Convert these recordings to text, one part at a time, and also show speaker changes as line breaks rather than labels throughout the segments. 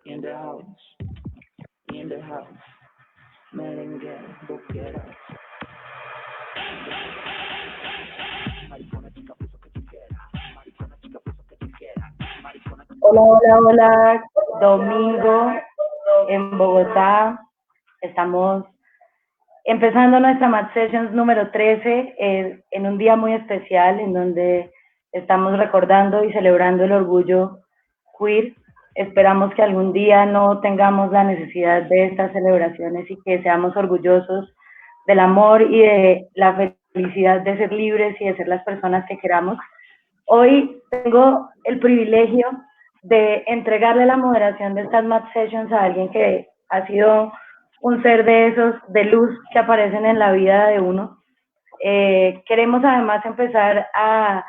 in the house, in the house, merengue, boquera. Hola, hola, hola. Domingo en Bogotá. Estamos empezando nuestra Mad Sessions número 13 en un día muy especial en donde estamos recordando y celebrando el orgullo queer. Esperamos que algún día no tengamos la necesidad de estas celebraciones y que seamos orgullosos del amor y de la felicidad de ser libres y de ser las personas que queramos. Hoy tengo el privilegio de entregarle la moderación de estas Mad Sessions a alguien que ha sido un ser de esos de luz que aparecen en la vida de uno. Queremos además empezar a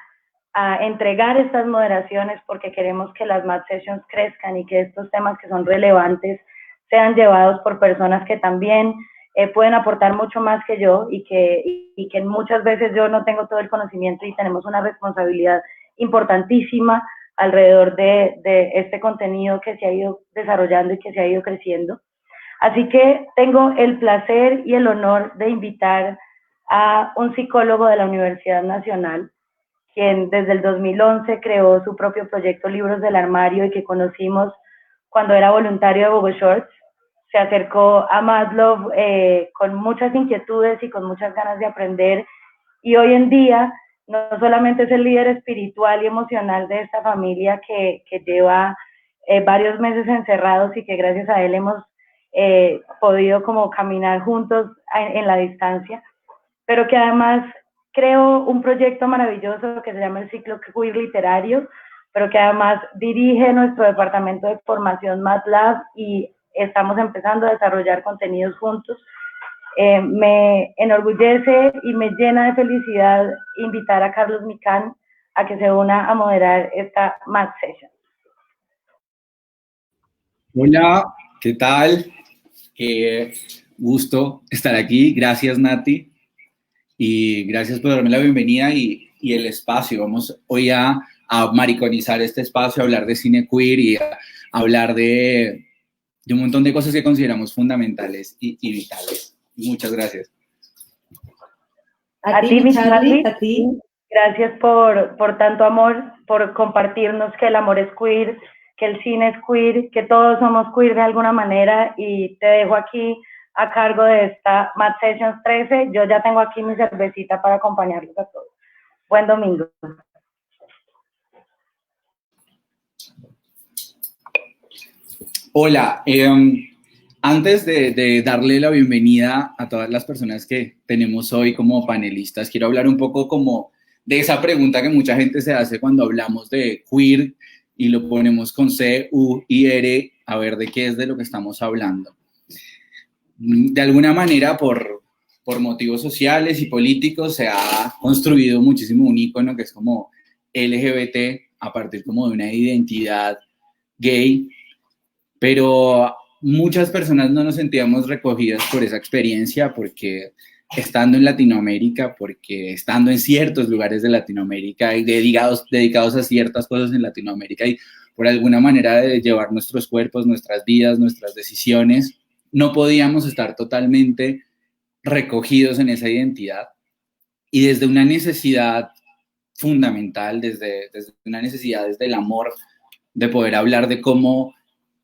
entregar estas moderaciones porque queremos que las Mad Sessions crezcan y que estos temas que son relevantes sean llevados por personas que también pueden aportar mucho más que yo y que muchas veces yo no tengo todo el conocimiento y tenemos una responsabilidad importantísima alrededor de este contenido que se ha ido desarrollando y que se ha ido creciendo. Así que tengo el placer y el honor de invitar a un psicólogo de la Universidad Nacional, quien desde el 2011 creó su propio proyecto Libros del Armario y que conocimos cuando era voluntario de Bogo Shorts. Se acercó a Maslow con muchas inquietudes y con muchas ganas de aprender, y hoy en día no solamente es el líder espiritual y emocional de esta familia que lleva varios meses encerrados y que gracias a él hemos podido como caminar juntos en la distancia, pero que además creó un proyecto maravilloso que se llama el Ciclo Queer Literario, pero que además dirige nuestro departamento de formación MadLab y estamos empezando a desarrollar contenidos juntos. Me enorgullece y me llena de felicidad invitar a Carlos Micán a que se una a moderar esta Mad Session.
Hola, ¿qué tal? Qué gusto estar aquí. Gracias, Nati. Y gracias por darme la bienvenida y el espacio. Vamos hoy a mariconizar este espacio, a hablar de cine queer y a hablar de un montón de cosas que consideramos fundamentales y vitales. Muchas gracias.
A ti, Charlie, a ti.
Gracias por tanto amor, por compartirnos que el amor es queer, que el cine es queer, que todos somos queer de alguna manera, y te dejo aquí a cargo de esta Mad Sessions 13. Yo ya tengo aquí mi cervecita para acompañarlos a todos. Buen domingo.
Hola, antes de darle la bienvenida a todas las personas que tenemos hoy como panelistas, quiero hablar un poco como de esa pregunta que mucha gente se hace cuando hablamos de queer y lo ponemos con C, U y R, a ver de qué es de lo que estamos hablando. De alguna manera, por motivos sociales y políticos, se ha construido muchísimo un icono que es como LGBT a partir como de una identidad gay, pero muchas personas no nos sentíamos recogidas por esa experiencia porque estando en Latinoamérica, porque estando en ciertos lugares de Latinoamérica y dedicados a ciertas cosas en Latinoamérica y por alguna manera de llevar nuestros cuerpos, nuestras vidas, nuestras decisiones, no podíamos estar totalmente recogidos en esa identidad. Y desde una necesidad fundamental, desde una necesidad desde el amor, de poder hablar de cómo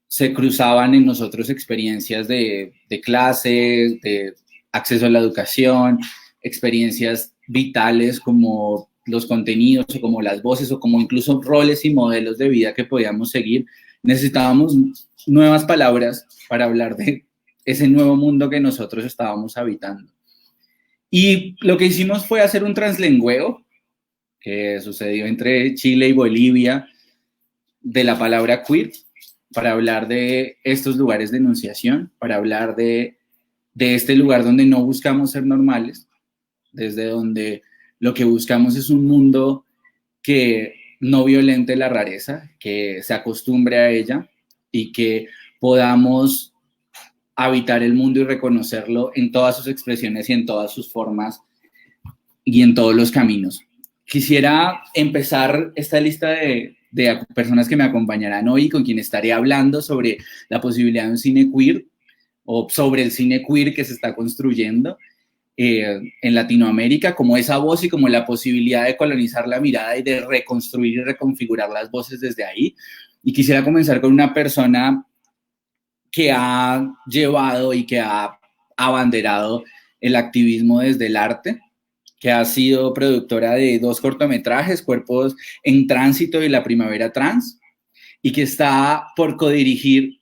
se cruzaban en nosotros experiencias de clase, de acceso a la educación, experiencias vitales como los contenidos o como las voces o como incluso roles y modelos de vida que podíamos seguir. Necesitábamos nuevas palabras para hablar de ese nuevo mundo que nosotros estábamos habitando. Y lo que hicimos fue hacer un translengüeo que sucedió entre Chile y Bolivia de la palabra queer, para hablar de estos lugares de enunciación, para hablar de este lugar donde no buscamos ser normales, desde donde lo que buscamos es un mundo que no violente la rareza, que se acostumbre a ella y que podamos habitar el mundo y reconocerlo en todas sus expresiones y en todas sus formas y en todos los caminos. Quisiera empezar esta lista de de personas que me acompañarán hoy, con quien estaré hablando sobre la posibilidad de un cine queer o sobre el cine queer que se está construyendo en Latinoamérica, como esa voz y como la posibilidad de colonizar la mirada y de reconstruir y reconfigurar las voces desde ahí. Y quisiera comenzar con una persona que ha llevado y que ha abanderado el activismo desde el arte, que ha sido productora de 2 cortometrajes, Cuerpos en Tránsito y La Primavera Trans, y que está por codirigir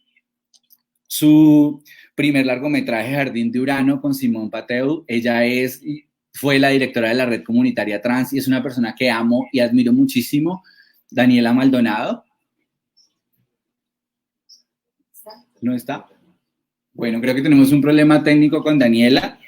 su primer largometraje, Jardín de Urano, con Simón Pateu. Ella fue la directora de la Red Comunitaria Trans y es una persona que amo y admiro muchísimo, Daniela Maldonado. ¿No está? Bueno, creo que tenemos un problema técnico con Daniela,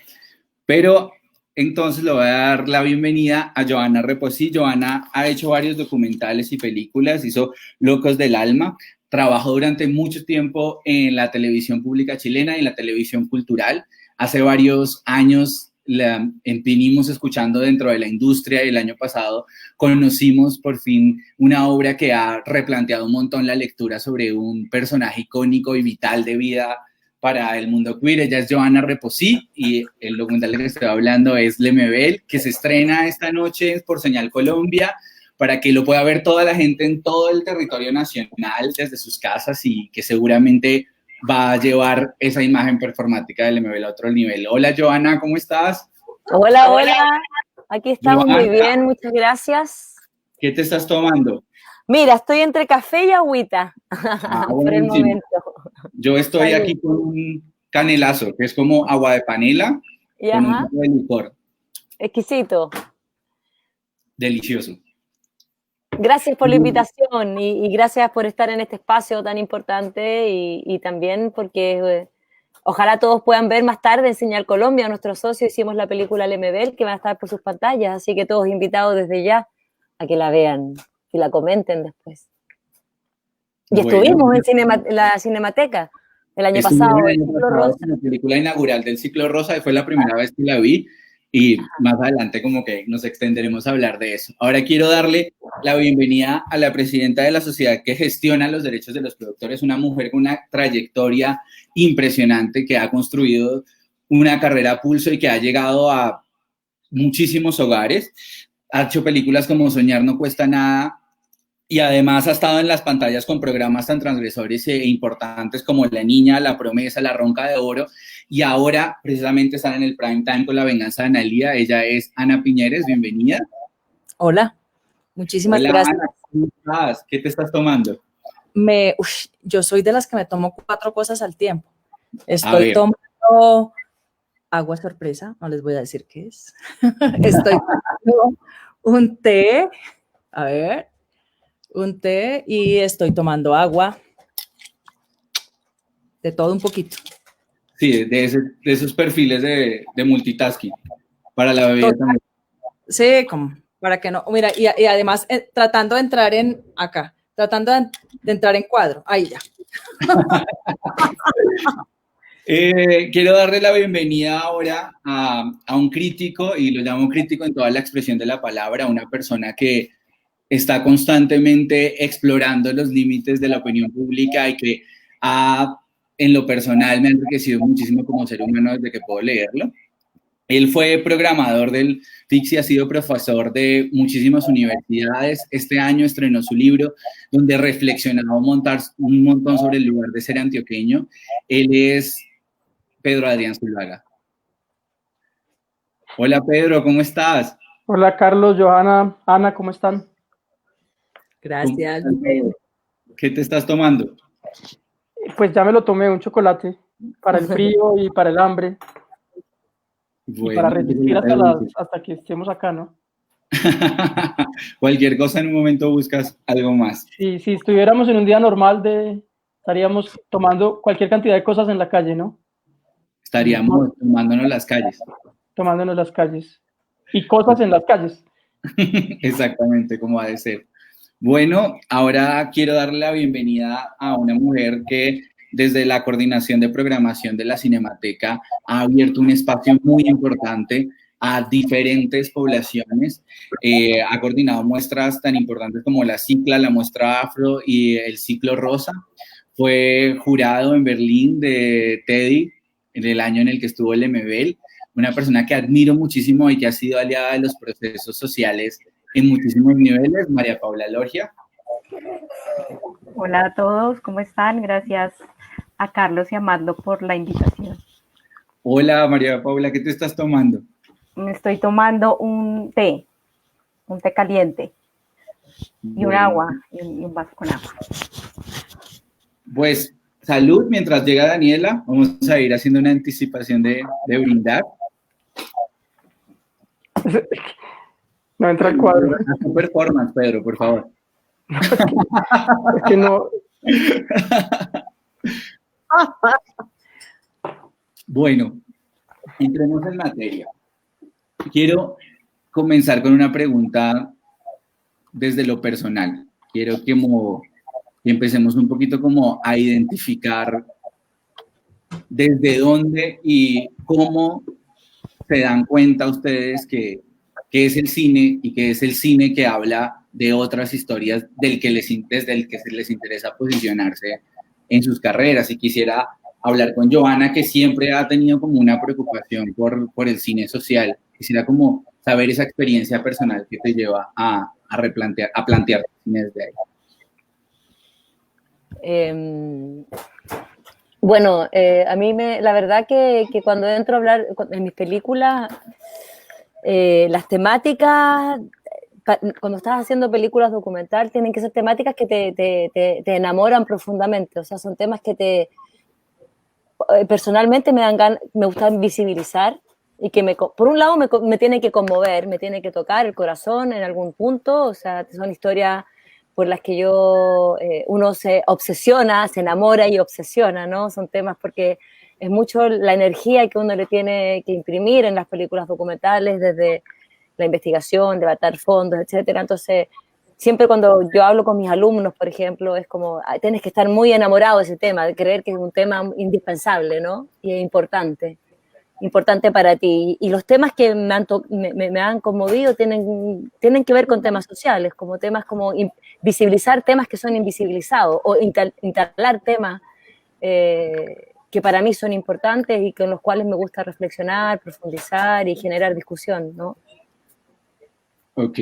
pero entonces le voy a dar la bienvenida a Johanna Reposí. Johanna ha hecho varios documentales y películas, hizo Locos del Alma, trabajó durante mucho tiempo en la televisión pública chilena y en la televisión cultural. Hace varios años venimos escuchando dentro de la industria y el año pasado conocimos por fin una obra que ha replanteado un montón la lectura sobre un personaje icónico y vital de vida para el mundo queer. Ella es Johanna Reposí y el documental del que estoy hablando es Lemebel, que se estrena esta noche por Señal Colombia, para que lo pueda ver toda la gente en todo el territorio nacional desde sus casas y que seguramente va a llevar esa imagen performática de Lemebel a otro nivel. Hola Johanna, ¿cómo estás?
Hola, hola. Aquí estamos Johanna, muy bien, muchas gracias.
¿Qué te estás tomando?
Mira, estoy entre café y agüita por el momento.
Yo estoy aquí con un canelazo, que es como agua de panela con un poco de licor.
Exquisito.
Delicioso.
Gracias por la invitación y gracias por estar en este espacio tan importante y también porque ojalá todos puedan ver más tarde en Señal Colombia, nuestros socios hicimos la película Lemebel que va a estar por sus pantallas, así que todos invitados desde ya a que la vean y la comenten después. Y estuvimos en la Cinemateca el año pasado,
en la película inaugural del Ciclo Rosa, y fue la primera vez que la vi, y más adelante como que nos extenderemos a hablar de eso. Ahora quiero darle la bienvenida a la presidenta de la sociedad que gestiona los derechos de los productores, una mujer con una trayectoria impresionante que ha construido una carrera a pulso y que ha llegado a muchísimos hogares. Ha hecho películas como Soñar no cuesta nada, y además ha estado en las pantallas con programas tan transgresores e importantes como La Niña, La Promesa, La Ronca de Oro, y ahora precisamente están en el prime time con La Venganza de Analía. Ella es Ana Piñeres, bienvenida.
Hola, muchísimas gracias.
Ana, ¿cómo estás? ¿Qué te estás tomando?
Yo soy de las que me tomo 4 cosas al tiempo. Estoy tomando agua sorpresa, no les voy a decir qué es. Estoy tomando un té, y estoy tomando agua, de todo un poquito.
Sí, de esos perfiles de multitasking para la bebida también.
Sí, como para que no, mira, y además tratando de entrar tratando de entrar en cuadro, ahí ya.
Quiero darle la bienvenida ahora a un crítico, y lo llamo crítico en toda la expresión de la palabra, una persona que está constantemente explorando los límites de la opinión pública y que en lo personal me ha enriquecido muchísimo como ser humano desde que puedo leerlo. Él fue programador del FICSI, ha sido profesor de muchísimas universidades. Este año estrenó su libro donde reflexionaba un montón sobre el lugar de ser antioqueño. Él es Pedro Adrián Zuluaga. Hola Pedro, ¿cómo estás?
Hola Carlos, Johanna, Ana, ¿cómo están?
Gracias.
¿Qué te estás tomando?
Pues ya me lo tomé, un chocolate, para el frío y para el hambre. Bueno, y para resistir hasta que estemos acá, ¿no?
Cualquier cosa en un momento buscas algo más.
Sí, si estuviéramos en un día normal, estaríamos tomando cualquier cantidad de cosas en la calle, ¿no?
Estaríamos tomándonos las calles.
Tomándonos las calles. Y cosas en las calles.
Exactamente, como ha de ser. Bueno, ahora quiero darle la bienvenida a una mujer que desde la coordinación de programación de la Cinemateca ha abierto un espacio muy importante a diferentes poblaciones. Ha coordinado muestras tan importantes como la Cicla, la muestra Afro y el Ciclo Rosa. Fue jurado en Berlín de TEDx en el año en el que estuvo el MBL. Una persona que admiro muchísimo y que ha sido aliada de los procesos sociales en muchísimos niveles, María Paula Lorgia.
Hola a todos, ¿cómo están? Gracias a Carlos y a Magdo por la invitación.
Hola María Paula, ¿qué te estás tomando?
Me estoy tomando un té caliente y un agua, y un vaso con agua.
Pues salud, mientras llega Daniela, vamos a ir haciendo una anticipación de brindar.
No entra el cuadro.
Haz tu performance, Pedro, por favor.
Es que no.
Bueno, entremos en materia. Quiero comenzar con una pregunta desde lo personal. Quiero que empecemos un poquito como a identificar desde dónde y cómo se dan cuenta ustedes que es el cine y que es el cine que habla de otras historias desde el que se les interesa posicionarse en sus carreras. Y quisiera hablar con Johanna, que siempre ha tenido como una preocupación por el cine social. Quisiera como saber esa experiencia personal que te lleva a plantear el cine desde ahí.
Bueno, a mí la verdad que cuando entro a hablar en mis películas, las temáticas, cuando estás haciendo películas documental, tienen que ser temáticas que te enamoran profundamente. O sea, son temas que personalmente me gustan visibilizar y que por un lado me tiene que conmover, me tiene que tocar el corazón en algún punto. O sea, son historias por las que uno se obsesiona, se enamora y obsesiona, ¿no? Son temas porque es mucho la energía que uno le tiene que imprimir en las películas documentales, desde la investigación, levantar fondos, etcétera. Entonces, siempre cuando yo hablo con mis alumnos, por ejemplo, es como, tienes que estar muy enamorado de ese tema, de creer que es un tema indispensable, ¿no? Y es importante para ti. Y los temas que me han conmovido tienen que ver con temas sociales, como temas como visibilizar temas que son invisibilizados o instalar temas que para mí son importantes y con los cuales me gusta reflexionar, profundizar y generar discusión, ¿no?
Ok.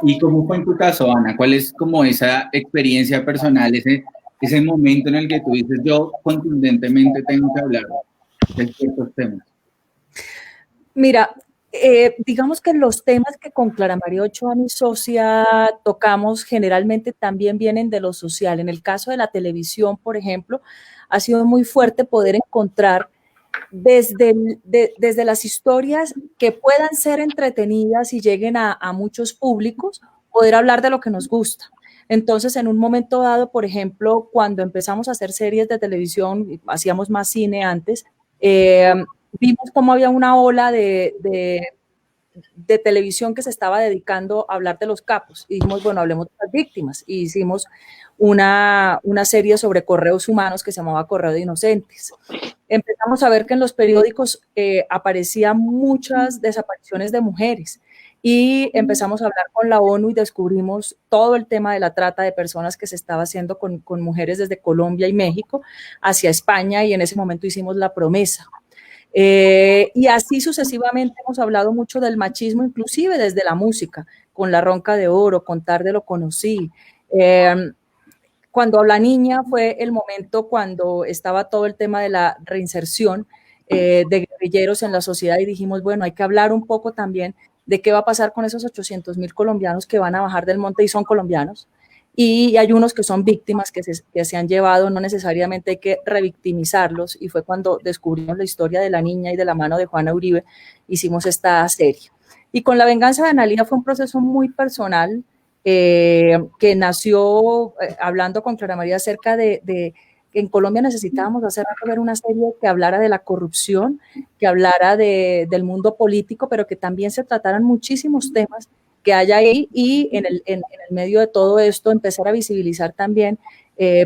¿Y cómo fue en tu caso, Ana? ¿Cuál es como esa experiencia personal, ese momento en el que tú dices, yo contundentemente tengo que hablar de ciertos temas?
Mira, digamos que los temas que con Clara María Ochoa, mi socia, tocamos generalmente también vienen de lo social. En el caso de la televisión, por ejemplo, ha sido muy fuerte poder encontrar desde las historias que puedan ser entretenidas y lleguen a muchos públicos, poder hablar de lo que nos gusta. Entonces, en un momento dado, por ejemplo, cuando empezamos a hacer series de televisión, hacíamos más cine antes, vimos cómo había una ola de televisión que se estaba dedicando a hablar de los capos. Y dijimos, bueno, hablemos de las víctimas. Y hicimos una serie sobre correos humanos que se llamaba Correo de Inocentes. Empezamos a ver que en los periódicos aparecían muchas desapariciones de mujeres y empezamos a hablar con la ONU y descubrimos todo el tema de la trata de personas que se estaba haciendo con mujeres desde Colombia y México hacia España, y en ese momento hicimos La Promesa. Y así sucesivamente hemos hablado mucho del machismo, inclusive desde la música, con La Ronca de Oro, con Tarde lo conocí. Cuando La Niña fue el momento cuando estaba todo el tema de la reinserción de guerrilleros en la sociedad, y dijimos, bueno, hay que hablar un poco también de qué va a pasar con esos 800,000 colombianos que van a bajar del monte y son colombianos. Y hay unos que son víctimas que se han llevado, no necesariamente hay que revictimizarlos, y fue cuando descubrimos la historia de La Niña y de la mano de Juana Uribe, hicimos esta serie. Y con La Venganza de Analía fue un proceso muy personal, que nació hablando con Clara María acerca de que en Colombia necesitábamos ver una serie que hablara de la corrupción, que hablara del mundo político, pero que también se trataran muchísimos temas que hay ahí, y en el medio de todo esto empezar a visibilizar también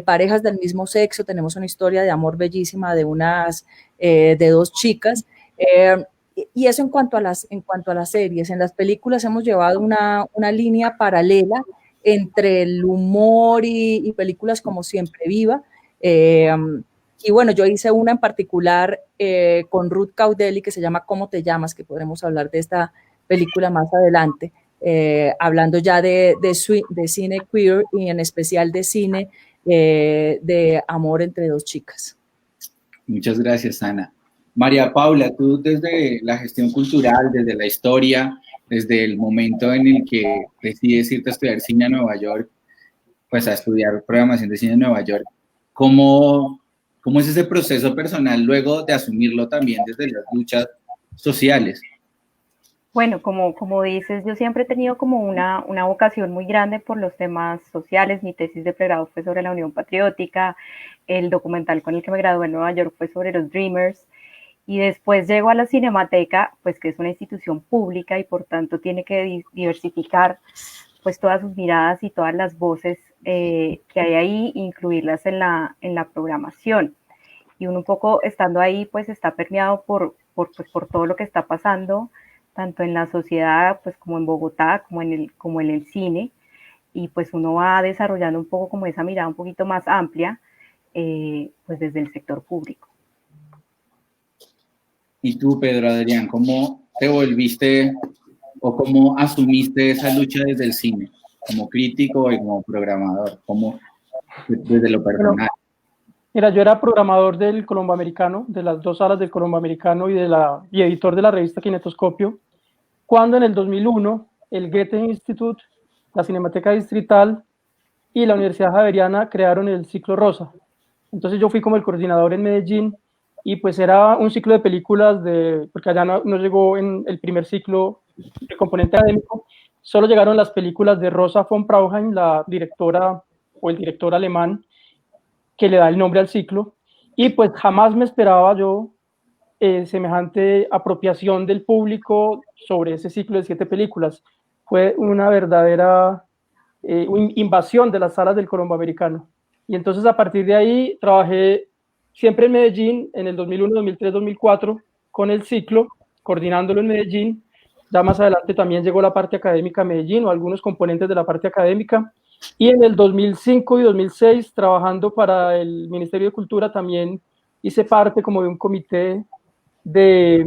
parejas del mismo sexo. Tenemos una historia de amor bellísima de dos chicas, Y eso en cuanto a las series. En las películas hemos llevado una línea paralela entre el humor y películas como Siempre Viva. Y bueno, yo hice una en particular con Ruth Caudelli que se llama ¿Cómo te llamas?, que podremos hablar de esta película más adelante, hablando ya de cine queer y en especial de cine de amor entre dos chicas.
Muchas gracias, Ana. María Paula, tú desde la gestión cultural, desde la historia, desde el momento en el que decides irte a estudiar cine a Nueva York, pues a estudiar programación de cine en Nueva York, ¿cómo es ese proceso personal luego de asumirlo también desde las luchas sociales?
Bueno, como dices, yo siempre he tenido como una vocación muy grande por los temas sociales. Mi tesis de pregrado fue sobre la Unión Patriótica, el documental con el que me gradué en Nueva York fue sobre los Dreamers, y después llego a la Cinemateca, pues que es una institución pública y por tanto tiene que diversificar pues todas sus miradas y todas las voces que hay ahí, incluirlas en la programación. Y uno un poco estando ahí, pues está permeado por todo lo que está pasando, tanto en la sociedad, pues como en Bogotá, como en el cine, y pues uno va desarrollando un poco como esa mirada un poquito más amplia, pues desde el sector público.
Y tú, Pedro Adrián, ¿cómo te volviste o cómo asumiste esa lucha desde el cine? Como crítico y como programador, ¿cómo desde lo personal?
Mira, yo era programador del Colombo Americano, de las 2 salas del Colombo Americano y editor de la revista Kinetoscopio, cuando en el 2001 el Goethe Institut, la Cinemateca Distrital y la Universidad Javeriana crearon el ciclo Rosa. Entonces yo fui como el coordinador en Medellín y pues era un ciclo de películas, porque allá no llegó en el primer ciclo de componente académico, solo llegaron las películas de Rosa von Braunheim, la directora o el director alemán que le da el nombre al ciclo, y pues jamás me esperaba yo semejante apropiación del público sobre ese ciclo de 7 películas. Fue una verdadera invasión de las salas del Colombo Americano. Y entonces a partir de ahí trabajé siempre en Medellín en el 2001, 2003, 2004 con el ciclo, coordinándolo en Medellín. Ya más adelante también llegó la parte académica a Medellín o algunos componentes de la parte académica. Y en el 2005 y 2006, trabajando para el Ministerio de Cultura, también hice parte como de un comité de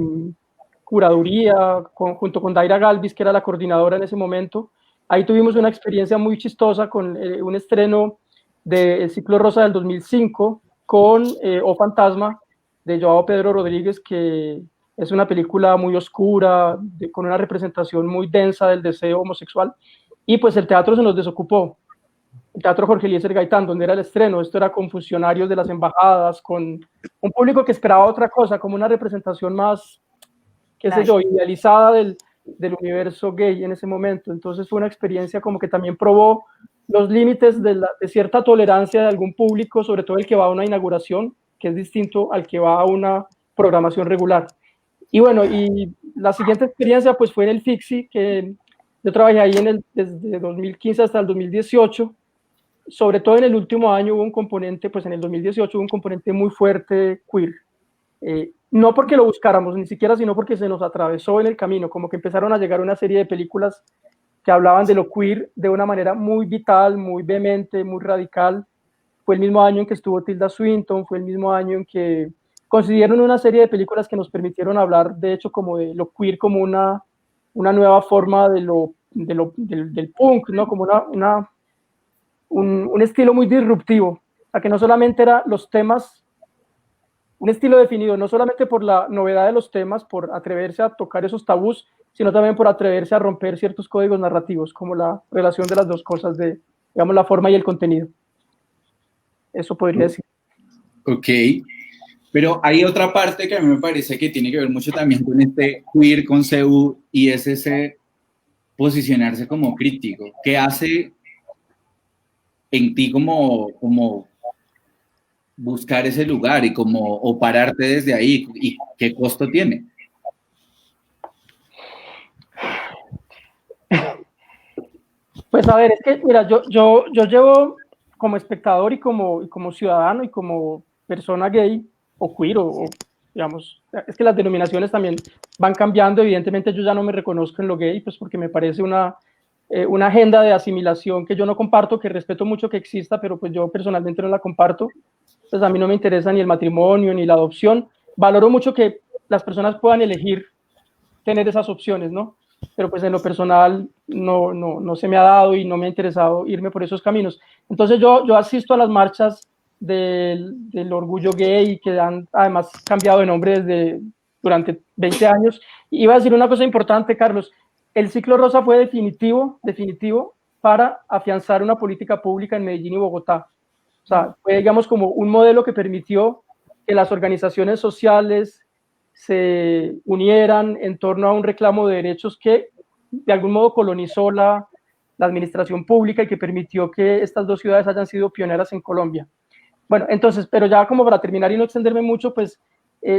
curaduría junto con Daira Galvis, que era la coordinadora en ese momento. Ahí tuvimos una experiencia muy chistosa con un estreno del ciclo Rosa del 2005 con O Fantasma de Joao Pedro Rodríguez, que es una película muy oscura, con una representación muy densa del deseo homosexual, y pues el teatro se nos desocupó. El Teatro Jorge Eliezer Gaitán, donde era el estreno, esto era con funcionarios de las embajadas, con un público que esperaba otra cosa, como una representación más, qué sé yo, idealizada del universo gay en ese momento. Entonces fue una experiencia como que también probó los límites de cierta tolerancia de algún público, sobre todo el que va a una inauguración, que es distinto al que va a una programación regular. Y bueno, y la siguiente experiencia pues fue en el FIXI, que yo trabajé ahí desde 2015 hasta el 2018, sobre todo en el último año hubo un componente, pues en el 2018 hubo un componente muy fuerte queer. No porque lo buscáramos ni siquiera, sino porque se nos atravesó en el camino, como que empezaron a llegar una serie de películas que hablaban de lo queer de una manera muy vital, muy vehemente, muy radical. Fue el mismo año en que estuvo Tilda Swinton, fue el mismo año en que consiguieron una serie de películas que nos permitieron hablar, de hecho, como de lo queer como una nueva forma del punk, ¿no? Como un estilo muy disruptivo, o sea, que no solamente era los temas, un estilo definido no solamente por la novedad de los temas, por atreverse a tocar esos tabús, sino también por atreverse a romper ciertos códigos narrativos, como la relación de las dos cosas, de, digamos, la forma y el contenido. Eso podría decir.
Ok, pero hay otra parte que a mí me parece que tiene que ver mucho también con este queer con CU, y es ese posicionarse como crítico. ¿Qué hace en ti como buscar ese lugar y o pararte desde ahí, y qué costo tiene?
Pues a ver, es que mira, yo llevo como espectador y como ciudadano y como persona gay o queer o digamos, es que las denominaciones también van cambiando. Evidentemente yo ya no me reconozco en lo gay, pues porque me parece una agenda de asimilación que yo no comparto, que respeto mucho que exista, pero pues yo personalmente no la comparto. Pues a mí no me interesa ni el matrimonio ni la adopción. Valoro mucho que las personas puedan elegir tener esas opciones, ¿no? Pero pues en lo personal no se me ha dado y no me ha interesado irme por esos caminos. Entonces yo asisto a las marchas del orgullo gay, que han además cambiado de nombre durante 20 años. Y iba a decir una cosa importante, Carlos. El ciclo rosa fue definitivo para afianzar una política pública en Medellín y Bogotá. O sea, fue, digamos, como un modelo que permitió que las organizaciones sociales se unieran en torno a un reclamo de derechos que de algún modo colonizó la administración pública y que permitió que estas dos ciudades hayan sido pioneras en Colombia. Bueno, entonces, pero ya como para terminar y no extenderme mucho, pues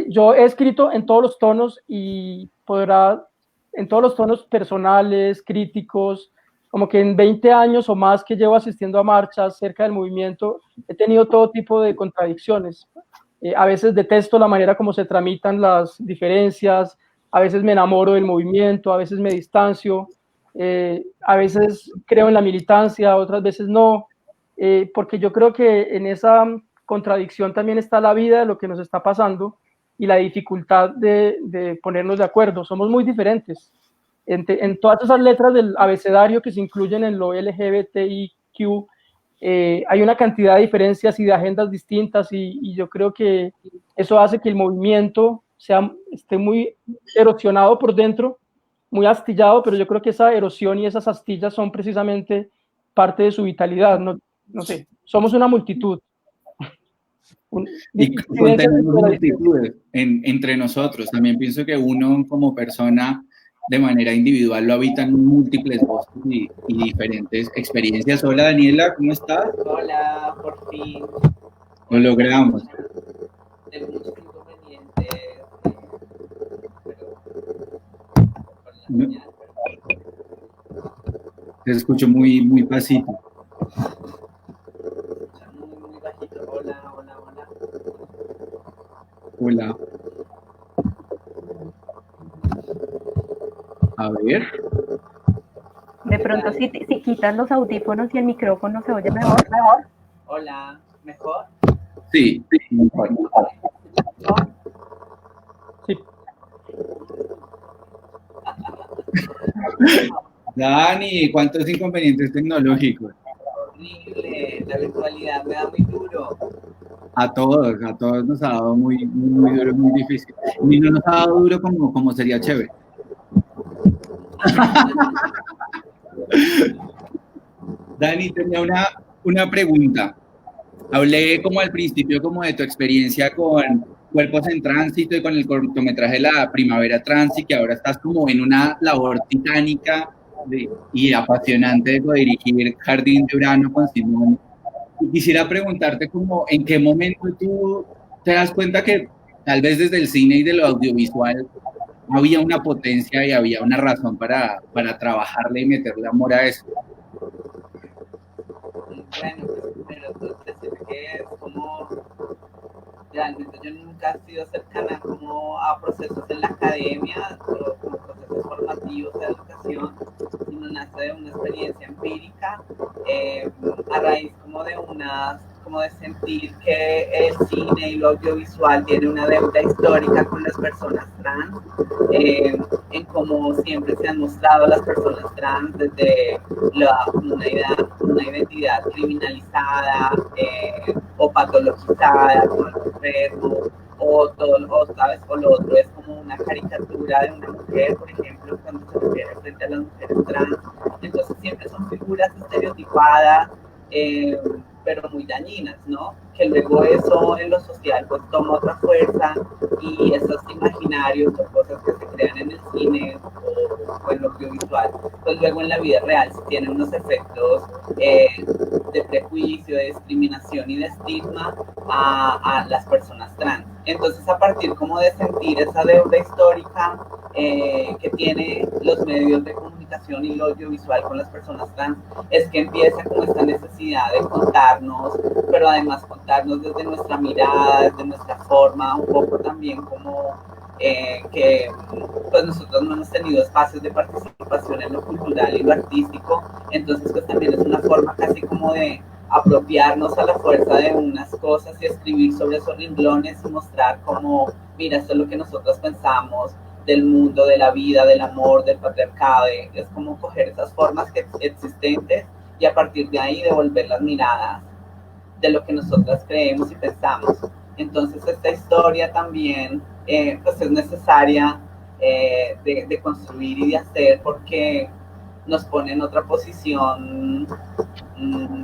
yo he escrito en todos los tonos y en todos los tonos personales, críticos, como que en 20 años o más que llevo asistiendo a marchas cerca del movimiento, he tenido todo tipo de contradicciones. A veces detesto la manera como se tramitan las diferencias, a veces me enamoro del movimiento, a veces me distancio, a veces creo en la militancia, otras veces no, porque yo creo que en esa contradicción también está la vida de lo que nos está pasando y la dificultad de ponernos de acuerdo. Somos muy diferentes. En todas esas letras del abecedario que se incluyen en lo LGBTIQ, hay una cantidad de diferencias y de agendas distintas y yo creo que eso hace que el movimiento esté muy erosionado por dentro, muy astillado, pero yo creo que esa erosión y esas astillas son precisamente parte de su vitalidad. No sé, somos una multitud.
Y contenemos multitudes entre nosotros. También pienso que uno como persona de manera individual lo habitan múltiples voces y diferentes experiencias. Hola Daniela, ¿cómo estás?
Hola, por fin.
Lo logramos.
Tengo muchos inconvenientes,
No, te escucho muy pasito.
Muy bajito. Hola.
Hola. A ver.
De pronto, si quitas los audífonos y el micrófono, ¿se oye mejor?
Hola, ¿mejor?
Sí, mejor.
Sí.
Dani, ¿cuántos inconvenientes tecnológicos?
Horrible, la virtualidad me da muy duro.
A todos nos ha dado muy duro, muy difícil. Y no nos ha dado duro como sería chévere. Dani, tenía una pregunta. Hablé como al principio como de tu experiencia con Cuerpos en Tránsito y con el cortometraje La Primavera Trans, y que ahora estás como en una labor titánica y apasionante de dirigir Jardín de Urano con Simón. Y quisiera preguntarte como en qué momento tú te das cuenta que tal vez desde el cine y de lo audiovisual había una potencia y había una razón para trabajarle y meterle amor a eso.
Bueno, pues primero decir que es como realmente yo nunca he sido cercana como a procesos en la academia o como procesos formativos de educación, sino nace de una experiencia empírica a raíz como de sentir que el cine y lo audiovisual tiene una deuda histórica con las personas trans, en cómo siempre se han mostrado las personas trans desde una identidad criminalizada o patologizada como el enfermo, o lo otro es como una caricatura de una mujer, por ejemplo, cuando se refiere frente a las mujeres trans. Entonces siempre son figuras estereotipadas, pero muy dañinas, ¿no? Que luego eso en lo social pues toma otra fuerza y esos imaginarios o cosas que se crean en el cine o en lo audiovisual, pues luego en la vida real tienen unos efectos de prejuicio, de discriminación y de estigma a las personas trans. Entonces, a partir como de sentir esa deuda histórica que tiene los medios de comunicación y lo audiovisual con las personas trans, es que empieza como esta necesidad de contarnos, pero además contarnos desde nuestra mirada, desde nuestra forma, un poco también como que pues nosotros no hemos tenido espacios de participación en lo cultural y lo artístico, entonces pues también es una forma casi como de apropiarnos a la fuerza de unas cosas y escribir sobre esos renglones y mostrar como, mira, esto es lo que nosotros pensamos del mundo, de la vida, del amor, del patriarcado, es como coger esas formas que existentes y a partir de ahí devolver las miradas de lo que nosotras creemos y pensamos. Entonces esta historia también pues es necesaria de construir y de hacer porque nos pone en otra posición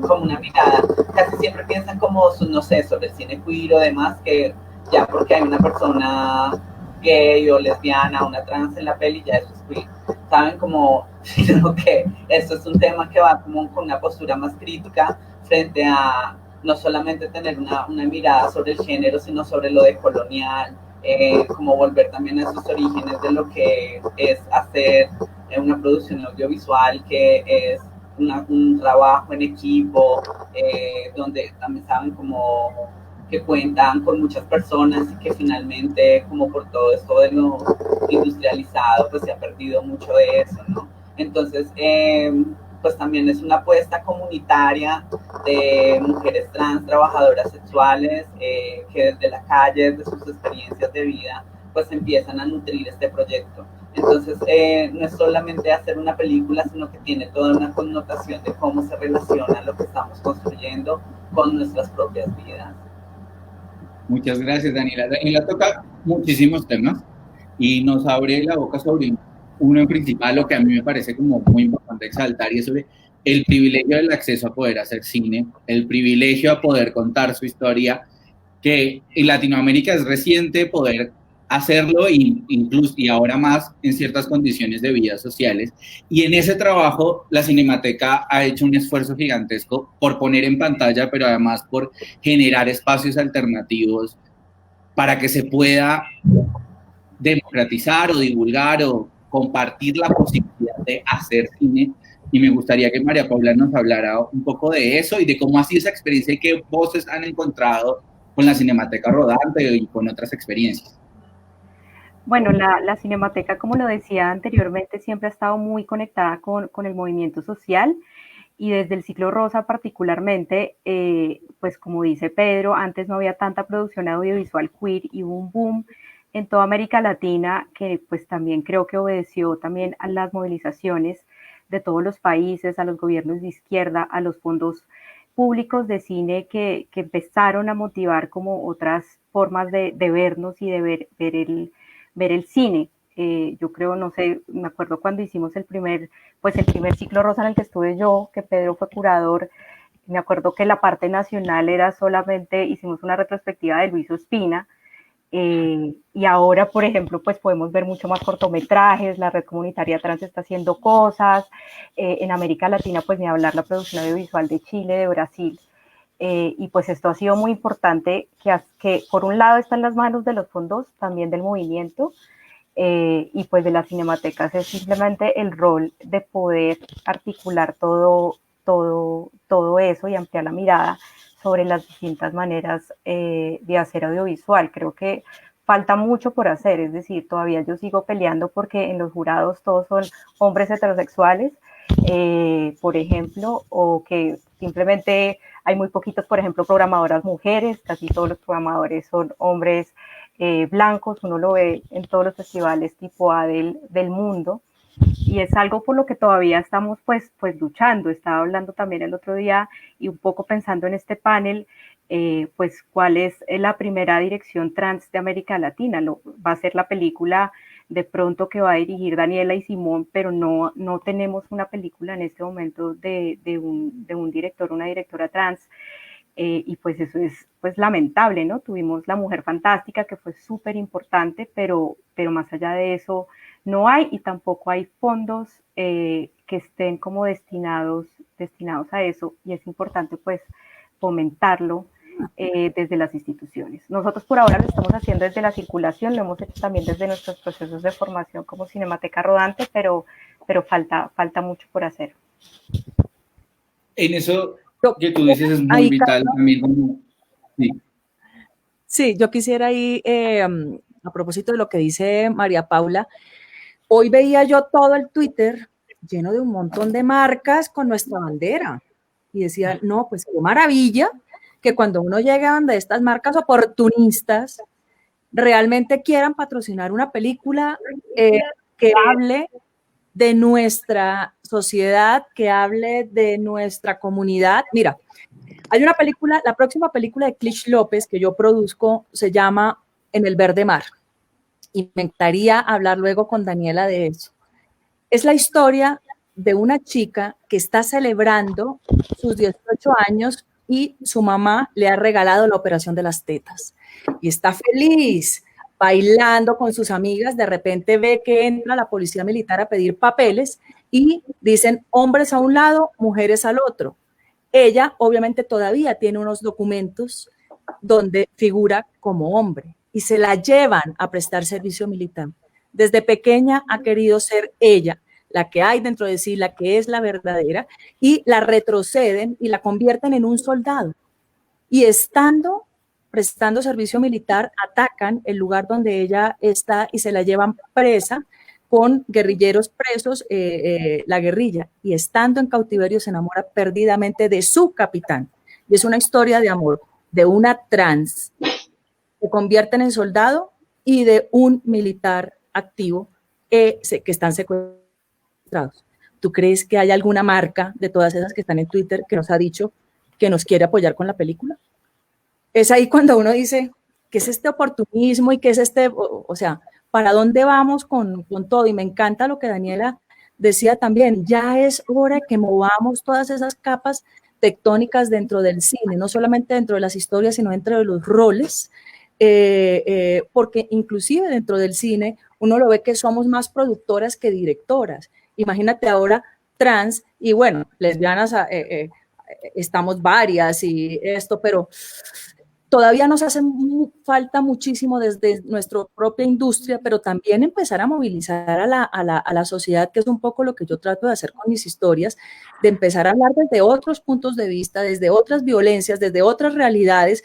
como una mirada. Casi siempre piensan como, no sé, sobre el cine queer o demás, que ya porque hay una persona gay o lesbiana, una trans en la peli, ya eso es queer. Saben como, sino que esto es un tema que va como con una postura más crítica frente a no solamente tener una mirada sobre el género, sino sobre lo decolonial, como volver también a sus orígenes de lo que es hacer una producción audiovisual, que es un trabajo en equipo, donde también saben como que cuentan con muchas personas y que finalmente, como por todo esto de lo industrializado, pues se ha perdido mucho de eso, ¿no? Entonces, pues también es una apuesta comunitaria de mujeres trans, trabajadoras sexuales, que desde la calle, desde sus experiencias de vida, pues empiezan a nutrir este proyecto. Entonces, no es solamente hacer una película, sino que tiene toda una connotación de cómo se relaciona lo que estamos construyendo con nuestras propias vidas.
Muchas gracias, Daniela. Daniela toca muchísimos temas y nos abre la boca sobre uno en principal, lo que a mí me parece como muy importante exaltar, y es sobre el privilegio del acceso a poder hacer cine, el privilegio a poder contar su historia, que en Latinoamérica es reciente poder hacerlo incluso y ahora más en ciertas condiciones de vida sociales. Y en ese trabajo la Cinemateca ha hecho un esfuerzo gigantesco por poner en pantalla, pero además por generar espacios alternativos para que se pueda democratizar o divulgar o compartir la posibilidad de hacer cine. Y me gustaría que María Paula nos hablara un poco de eso y de cómo ha sido esa experiencia y qué voces han encontrado con la Cinemateca Rodante y con otras experiencias.
Bueno, la Cinemateca, como lo decía anteriormente, siempre ha estado muy conectada con el movimiento social y desde el ciclo rosa particularmente, pues como dice Pedro, antes no había tanta producción audiovisual queer y hubo un boom en toda América Latina que pues también creo que obedeció también a las movilizaciones de todos los países, a los gobiernos de izquierda, a los fondos públicos de cine que empezaron a motivar como otras formas de vernos y de ver el cine. Yo creo, no sé, me acuerdo cuando hicimos el primer ciclo rosa en el que estuve yo, que Pedro fue curador, me acuerdo que la parte nacional era solamente, hicimos una retrospectiva de Luis Ospina, y ahora, por ejemplo, pues podemos ver mucho más cortometrajes, la red comunitaria trans está haciendo cosas, en América Latina, pues ni hablar la producción audiovisual de Chile, de Brasil, y pues esto ha sido muy importante, que por un lado está en las manos de los fondos, también del movimiento, y pues de las cinematecas es simplemente el rol de poder articular todo eso y ampliar la mirada sobre las distintas maneras de hacer audiovisual. Creo que falta mucho por hacer, es decir, todavía yo sigo peleando porque en los jurados todos son hombres heterosexuales, por ejemplo, o que simplemente hay muy poquitos, por ejemplo, programadoras mujeres, casi todos los programadores son hombres blancos, uno lo ve en todos los festivales tipo A del mundo, y es algo por lo que todavía estamos pues luchando. Estaba hablando también el otro día y un poco pensando en este panel, pues cuál es la primera dirección trans de América Latina. Va a ser la película de pronto que va a dirigir Daniela y Simón, pero no tenemos una película en este momento de un director, una directora trans. Y pues eso es pues lamentable, ¿no? Tuvimos La Mujer Fantástica, que fue súper importante, pero más allá de eso no hay, y tampoco hay fondos que estén como destinados a eso, y es importante pues fomentarlo desde las instituciones. Nosotros por ahora lo estamos haciendo desde la circulación, lo hemos hecho también desde nuestros procesos de formación como Cinemateca Rodante, pero falta mucho por hacer.
En eso que tú dices es muy
ahí,
vital también. Sí.
Sí, yo quisiera ahí, a propósito de lo que dice María Paula, hoy veía yo todo el Twitter lleno de un montón de marcas con nuestra bandera y decía, no, pues qué maravilla que cuando uno llega a donde estas marcas oportunistas realmente quieran patrocinar una película que hable de nuestra sociedad, que hable de nuestra comunidad. Mira, hay una película, la próxima película de Clich López que yo produzco se llama En el Verde Mar y me encantaría hablar luego con Daniela de eso. Es la historia de una chica que está celebrando sus 18 años y su mamá le ha regalado la operación de las tetas. Y está feliz, bailando con sus amigas. De repente ve que entra la policía militar a pedir papeles y dicen hombres a un lado, mujeres al otro. Ella, obviamente, todavía tiene unos documentos donde figura como hombre y se la llevan a prestar servicio militar. Desde pequeña ha querido ser ella, la que hay dentro de sí, la que es la verdadera, y la retroceden y la convierten en un soldado. Y estando prestando servicio militar, atacan el lugar donde ella está y se la llevan presa con guerrilleros presos, la guerrilla. Y estando en cautiverio se enamora perdidamente de su capitán. Y es una historia de amor de una trans que convierten en soldado y de un militar activo que están secuestrados. ¿Tú crees que hay alguna marca de todas esas que están en Twitter que nos ha dicho que nos quiere apoyar con la película? Es ahí cuando uno dice, ¿qué es este oportunismo y qué es o sea, ¿para dónde vamos con todo? Y me encanta lo que Daniela decía también, ya es hora que movamos todas esas capas tectónicas dentro del cine, no solamente dentro de las historias, sino dentro de los roles, porque inclusive dentro del cine uno lo ve que somos más productoras que directoras. Imagínate ahora trans y bueno, lesbianas, estamos varias y esto, pero todavía nos hace falta muchísimo desde nuestra propia industria, pero también empezar a movilizar a la sociedad, que es un poco lo que yo trato de hacer con mis historias, de empezar a hablar desde otros puntos de vista, desde otras violencias, desde otras realidades,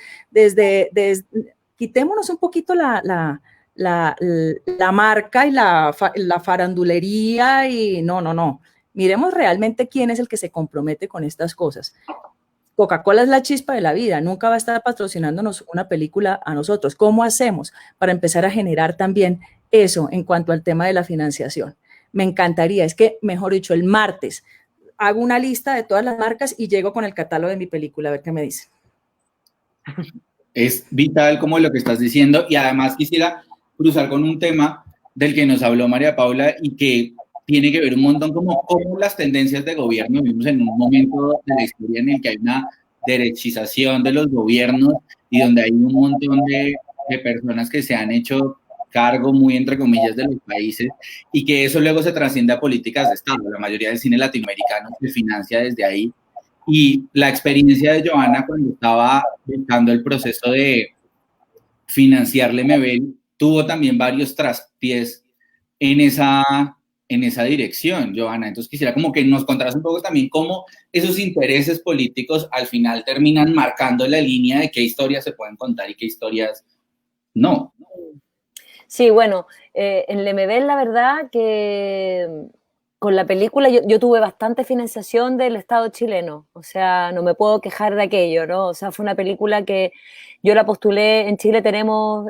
quitémonos un poquito la marca y la farandulería y no. Miremos realmente quién es el que se compromete con estas cosas. Coca-Cola es la chispa de la vida, nunca va a estar patrocinándonos una película a nosotros. ¿Cómo hacemos para empezar a generar también eso en cuanto al tema de la financiación? Me encantaría, es que, mejor dicho, el martes hago una lista de todas las marcas y llego con el catálogo de mi película, a ver qué me dicen.
Es vital como lo que estás diciendo y además quisiera cruzar con un tema del que nos habló María Paula y que tiene que ver un montón como las tendencias de gobierno. Vivimos en un momento de la historia en el que hay una derechización de los gobiernos y donde hay un montón de personas que se han hecho cargo muy entre comillas de los países y que eso luego se trasciende a políticas de Estado. La mayoría del cine latinoamericano se financia desde ahí. Y la experiencia de Johanna cuando estaba buscando el proceso de financiar Lemebel tuvo también varios traspiés en esa dirección, Johanna. Entonces quisiera como que nos contaras un poco también cómo esos intereses políticos al final terminan marcando la línea de qué historias se pueden contar y qué historias no.
Sí, bueno, en Lemebel la verdad que con la película yo tuve bastante financiación del Estado chileno, o sea, no me puedo quejar de aquello, ¿no? O sea, fue una película que yo la postulé, en Chile tenemos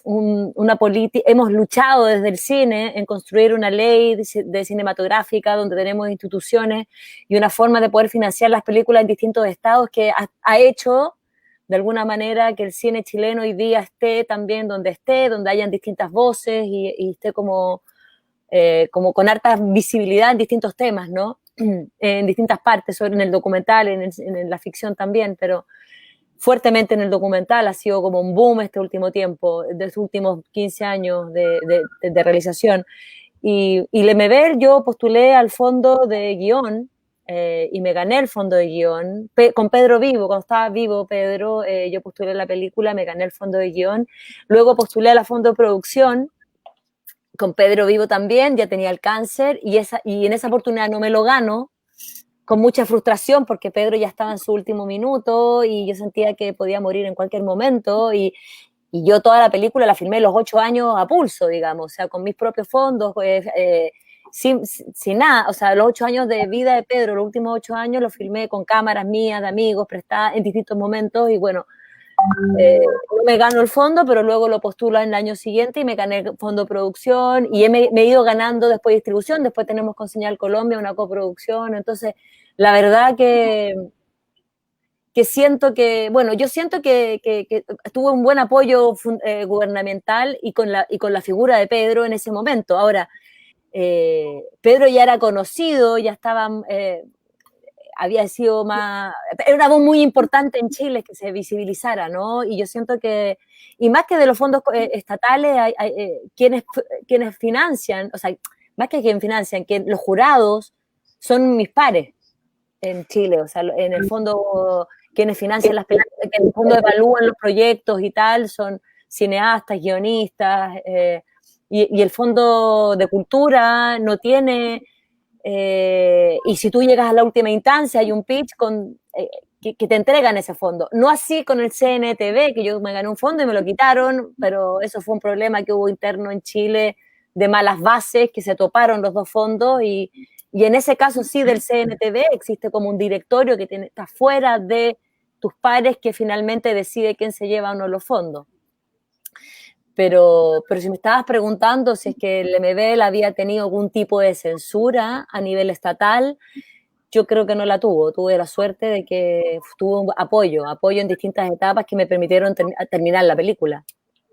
una política, hemos luchado desde el cine en construir una ley de cinematográfica donde tenemos instituciones y una forma de poder financiar las películas en distintos estados que ha hecho de alguna manera que el cine chileno hoy día esté también donde hayan distintas voces y esté como con harta visibilidad en distintos temas, ¿no? En distintas partes, sobre en el documental, en la ficción también, pero fuertemente en el documental ha sido como un boom este último tiempo, de los últimos 15 años de realización. Y Lemebel yo postulé al fondo de guión y me gané el fondo de guión. Con Pedro Vivo, cuando estaba vivo Pedro, yo postulé la película, me gané el fondo de guión. Luego postulé a la fondo de producción, con Pedro Vivo también, ya tenía el cáncer, y en esa oportunidad no me lo gano, con mucha frustración, porque Pedro ya estaba en su último minuto, y yo sentía que podía morir en cualquier momento, y yo toda la película la filmé los 8 años a pulso, digamos, o sea, con mis propios fondos, sin nada, o sea, los 8 años de vida de Pedro, los últimos 8 años los filmé con cámaras mías, de amigos, prestadas en distintos momentos, y bueno, no me gano el fondo, pero luego lo postulo en el año siguiente y me gané el fondo de producción, y me he ido ganando después distribución, después tenemos con Señal Colombia una coproducción, entonces, la verdad que siento que, bueno, yo siento que tuve un buen apoyo gubernamental y con la figura de Pedro en ese momento. Ahora, Pedro ya era conocido, ya estaba, había sido más, era una voz muy importante en Chile que se visibilizara, ¿no? Y yo siento que, y más que de los fondos estatales, hay quienes financian, o sea, más que quienes financian, que los jurados son mis pares en Chile, o sea, en el fondo quienes financian las películas, que en el fondo evalúan los proyectos y tal, son cineastas, guionistas, y el Fondo de Cultura no tiene, y si tú llegas a la última instancia hay un pitch que te entregan ese fondo. No así con el CNTV, que yo me gané un fondo y me lo quitaron, pero eso fue un problema que hubo interno en Chile de malas bases, que se toparon los dos fondos, y en ese caso sí del CNTV existe como un directorio que está fuera de tus pares, que finalmente decide quién se lleva o no los fondos. Pero si me estabas preguntando si es que el MBL había tenido algún tipo de censura a nivel estatal, yo creo que no la tuvo. Tuve la suerte de que tuvo apoyo en distintas etapas que me permitieron terminar la película.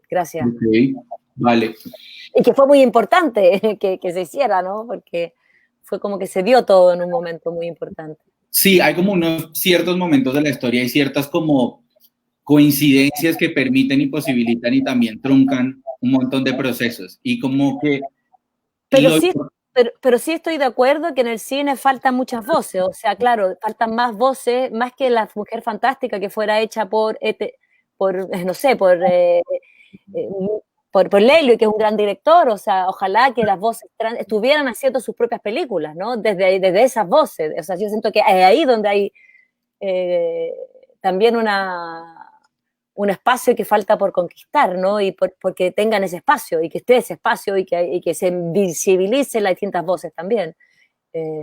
Gracias.
Ok, vale.
Y que fue muy importante que se hiciera, ¿no? Porque fue como que se dio todo en un momento muy importante.
Sí, hay como unos ciertos momentos de la historia y ciertas como coincidencias que permiten y posibilitan y también truncan un montón de procesos. Y como que...
Pero sí estoy de acuerdo que en el cine faltan muchas voces. O sea, claro, faltan más voces, más que La Mujer Fantástica, que fuera hecha por Lelio, que es un gran director. O sea, ojalá que las voces trans estuvieran haciendo sus propias películas, ¿no? Desde esas voces. O sea, yo siento que es ahí donde hay también un espacio que falta por conquistar, ¿no? Y porque tengan ese espacio, y que esté ese espacio, y que se visibilicen las distintas voces también.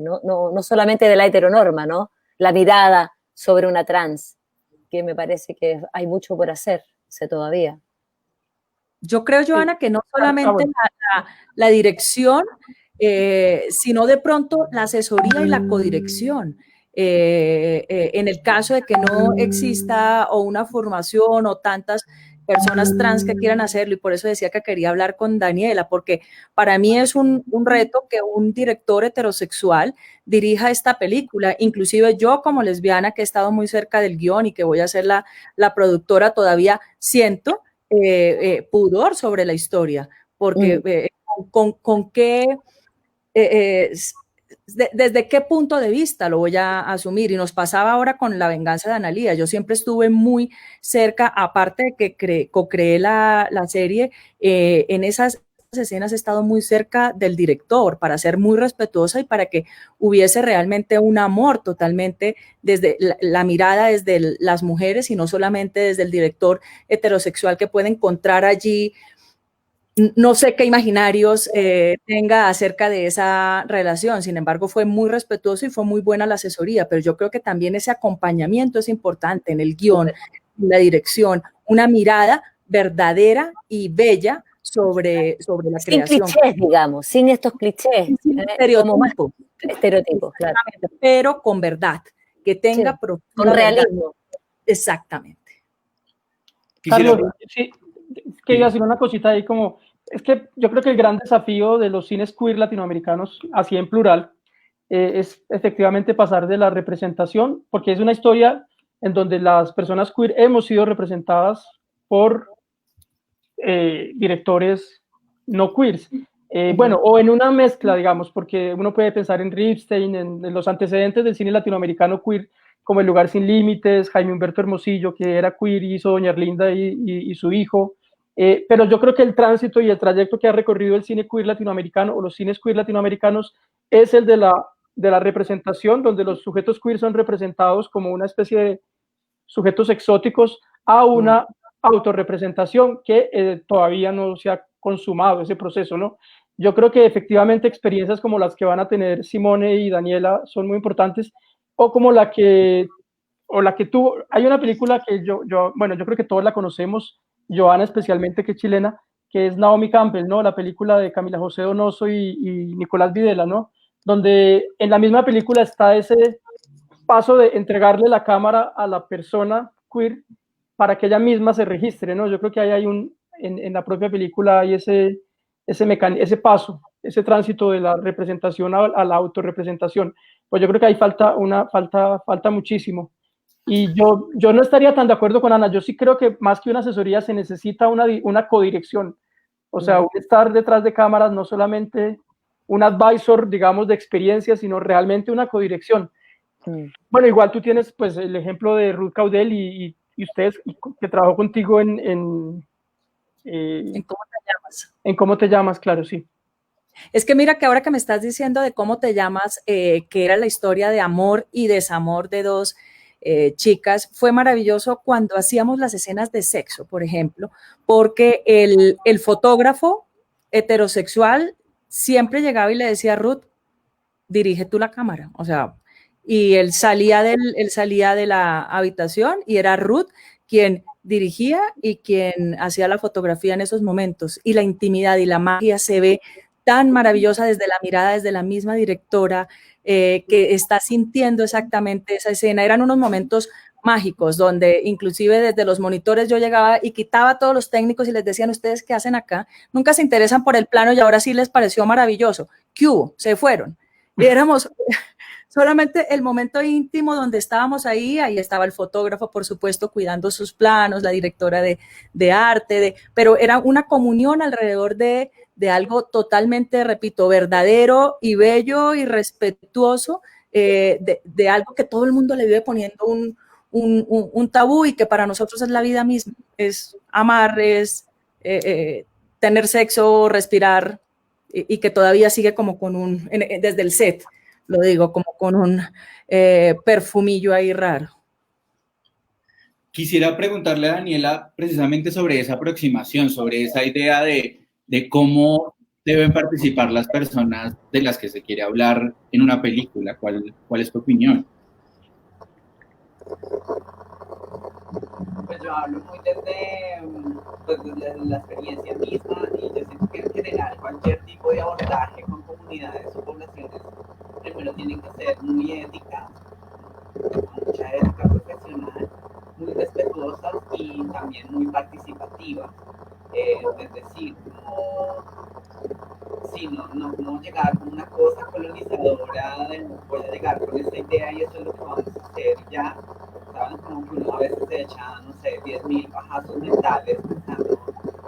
No solamente de la heteronorma, ¿no? La mirada sobre una trans, que me parece que hay mucho por hacerse todavía.
Yo creo, Joana, que no solamente la dirección, sino de pronto la asesoría y la codirección. En el caso de que no exista o una formación o tantas personas trans que quieran hacerlo, y por eso decía que quería hablar con Daniela, porque para mí es un reto que un director heterosexual dirija esta película. Inclusive yo, como lesbiana, que he estado muy cerca del guión y que voy a ser la productora, todavía siento pudor sobre la historia, porque con qué... ¿Desde qué punto de vista lo voy a asumir? Y nos pasaba ahora con La Venganza de Analía. Yo siempre estuve muy cerca, aparte de que co-creé la serie, en esas escenas he estado muy cerca del director para ser muy respetuosa y para que hubiese realmente un amor totalmente desde la mirada desde las mujeres y no solamente desde el director heterosexual que puede encontrar allí. No sé qué imaginarios tenga acerca de esa relación, sin embargo fue muy respetuoso y fue muy buena la asesoría, pero yo creo que también ese acompañamiento es importante en el guión, en la dirección, una mirada verdadera y bella sobre la creación.
Sin clichés, digamos, sin estos clichés.
Sin estereotipos.
Estereotipos, claro.
Pero con verdad, que tenga
con realismo.
Exactamente.
Carlos, sí, quería decir una cosita ahí como, es que yo creo que el gran desafío de los cines queer latinoamericanos, así en plural, es efectivamente pasar de la representación, porque es una historia en donde las personas queer hemos sido representadas por directores no queers, Bueno, o en una mezcla, digamos, porque uno puede pensar en Ripstein, en los antecedentes del cine latinoamericano queer, como El lugar sin límites, Jaime Humberto Hermosillo, que era queer y hizo Doña Erlinda y su hijo. Pero yo creo que el tránsito y el trayecto que ha recorrido el cine queer latinoamericano o los cines queer latinoamericanos es el de la representación, donde los sujetos queer son representados como una especie de sujetos exóticos a una autorrepresentación que todavía no se ha consumado ese proceso, ¿no? Yo creo que efectivamente experiencias como las que van a tener Simone y Daniela son muy importantes, o como la que tuvo, hay una película que bueno, yo creo que todos la conocemos, Joana especialmente, que es chilena, que es Naomi Campbell, ¿no? La película de Camila José Donoso y Nicolás Videla, ¿no? Donde en la misma película está ese paso de entregarle la cámara a la persona queer para que ella misma se registre, ¿no? Yo creo que ahí hay en la propia película hay ese paso, ese tránsito de la representación a la autorrepresentación. Pues yo creo que ahí falta muchísimo. Y yo no estaría tan de acuerdo con Ana. Yo sí creo que más que una asesoría se necesita una codirección. O sea, estar detrás de cámaras, no solamente un advisor, digamos, de experiencia, sino realmente una codirección. Bueno, igual tú tienes pues el ejemplo de Ruth Caudel y ustedes que trabajó contigo en
¿Cómo te llamas?
En cómo te llamas, claro, sí.
Es que mira que ahora que me estás diciendo de cómo te llamas, que era la historia de amor y desamor de dos chicas, fue maravilloso cuando hacíamos las escenas de sexo, por ejemplo, porque el fotógrafo heterosexual siempre llegaba y le decía a Ruth, dirige tú la cámara, o sea, y él salía de la habitación y era Ruth quien dirigía y quien hacía la fotografía en esos momentos, y la intimidad y la magia se ve tan maravillosa desde la mirada, desde la misma directora que está sintiendo exactamente esa escena. Eran unos momentos mágicos donde inclusive desde los monitores yo llegaba y quitaba a todos los técnicos y les decían, ¿ustedes qué hacen acá? Nunca se interesan por el plano y ahora sí les pareció maravilloso. ¿Qué hubo? Se fueron. Y éramos solamente el momento íntimo donde estábamos ahí estaba el fotógrafo, por supuesto, cuidando sus planos, la directora de arte, pero era una comunión alrededor de algo totalmente, repito, verdadero y bello y respetuoso, de algo que todo el mundo le vive poniendo un tabú y que para nosotros es la vida misma, es amar, es tener sexo, respirar, y que todavía sigue como con desde el set, lo digo, como con un perfumillo ahí raro.
Quisiera preguntarle a Daniela precisamente sobre esa aproximación, sobre esa idea de cómo deben participar las personas de las que se quiere hablar en una película. ¿Cuál es tu opinión?
Pues yo hablo muy desde la experiencia misma, y yo siento que en general cualquier tipo de abordaje con comunidades o poblaciones primero tienen que ser muy éticas, con mucha ética profesional, muy respetuosas y también muy participativas. Es decir, no llegar con una cosa colonizadora de voy a llegar con esta idea y eso es lo que vamos a hacer ya, ¿saben? Como que uno a veces se echa, no sé, 10.000 bajazos mentales pensando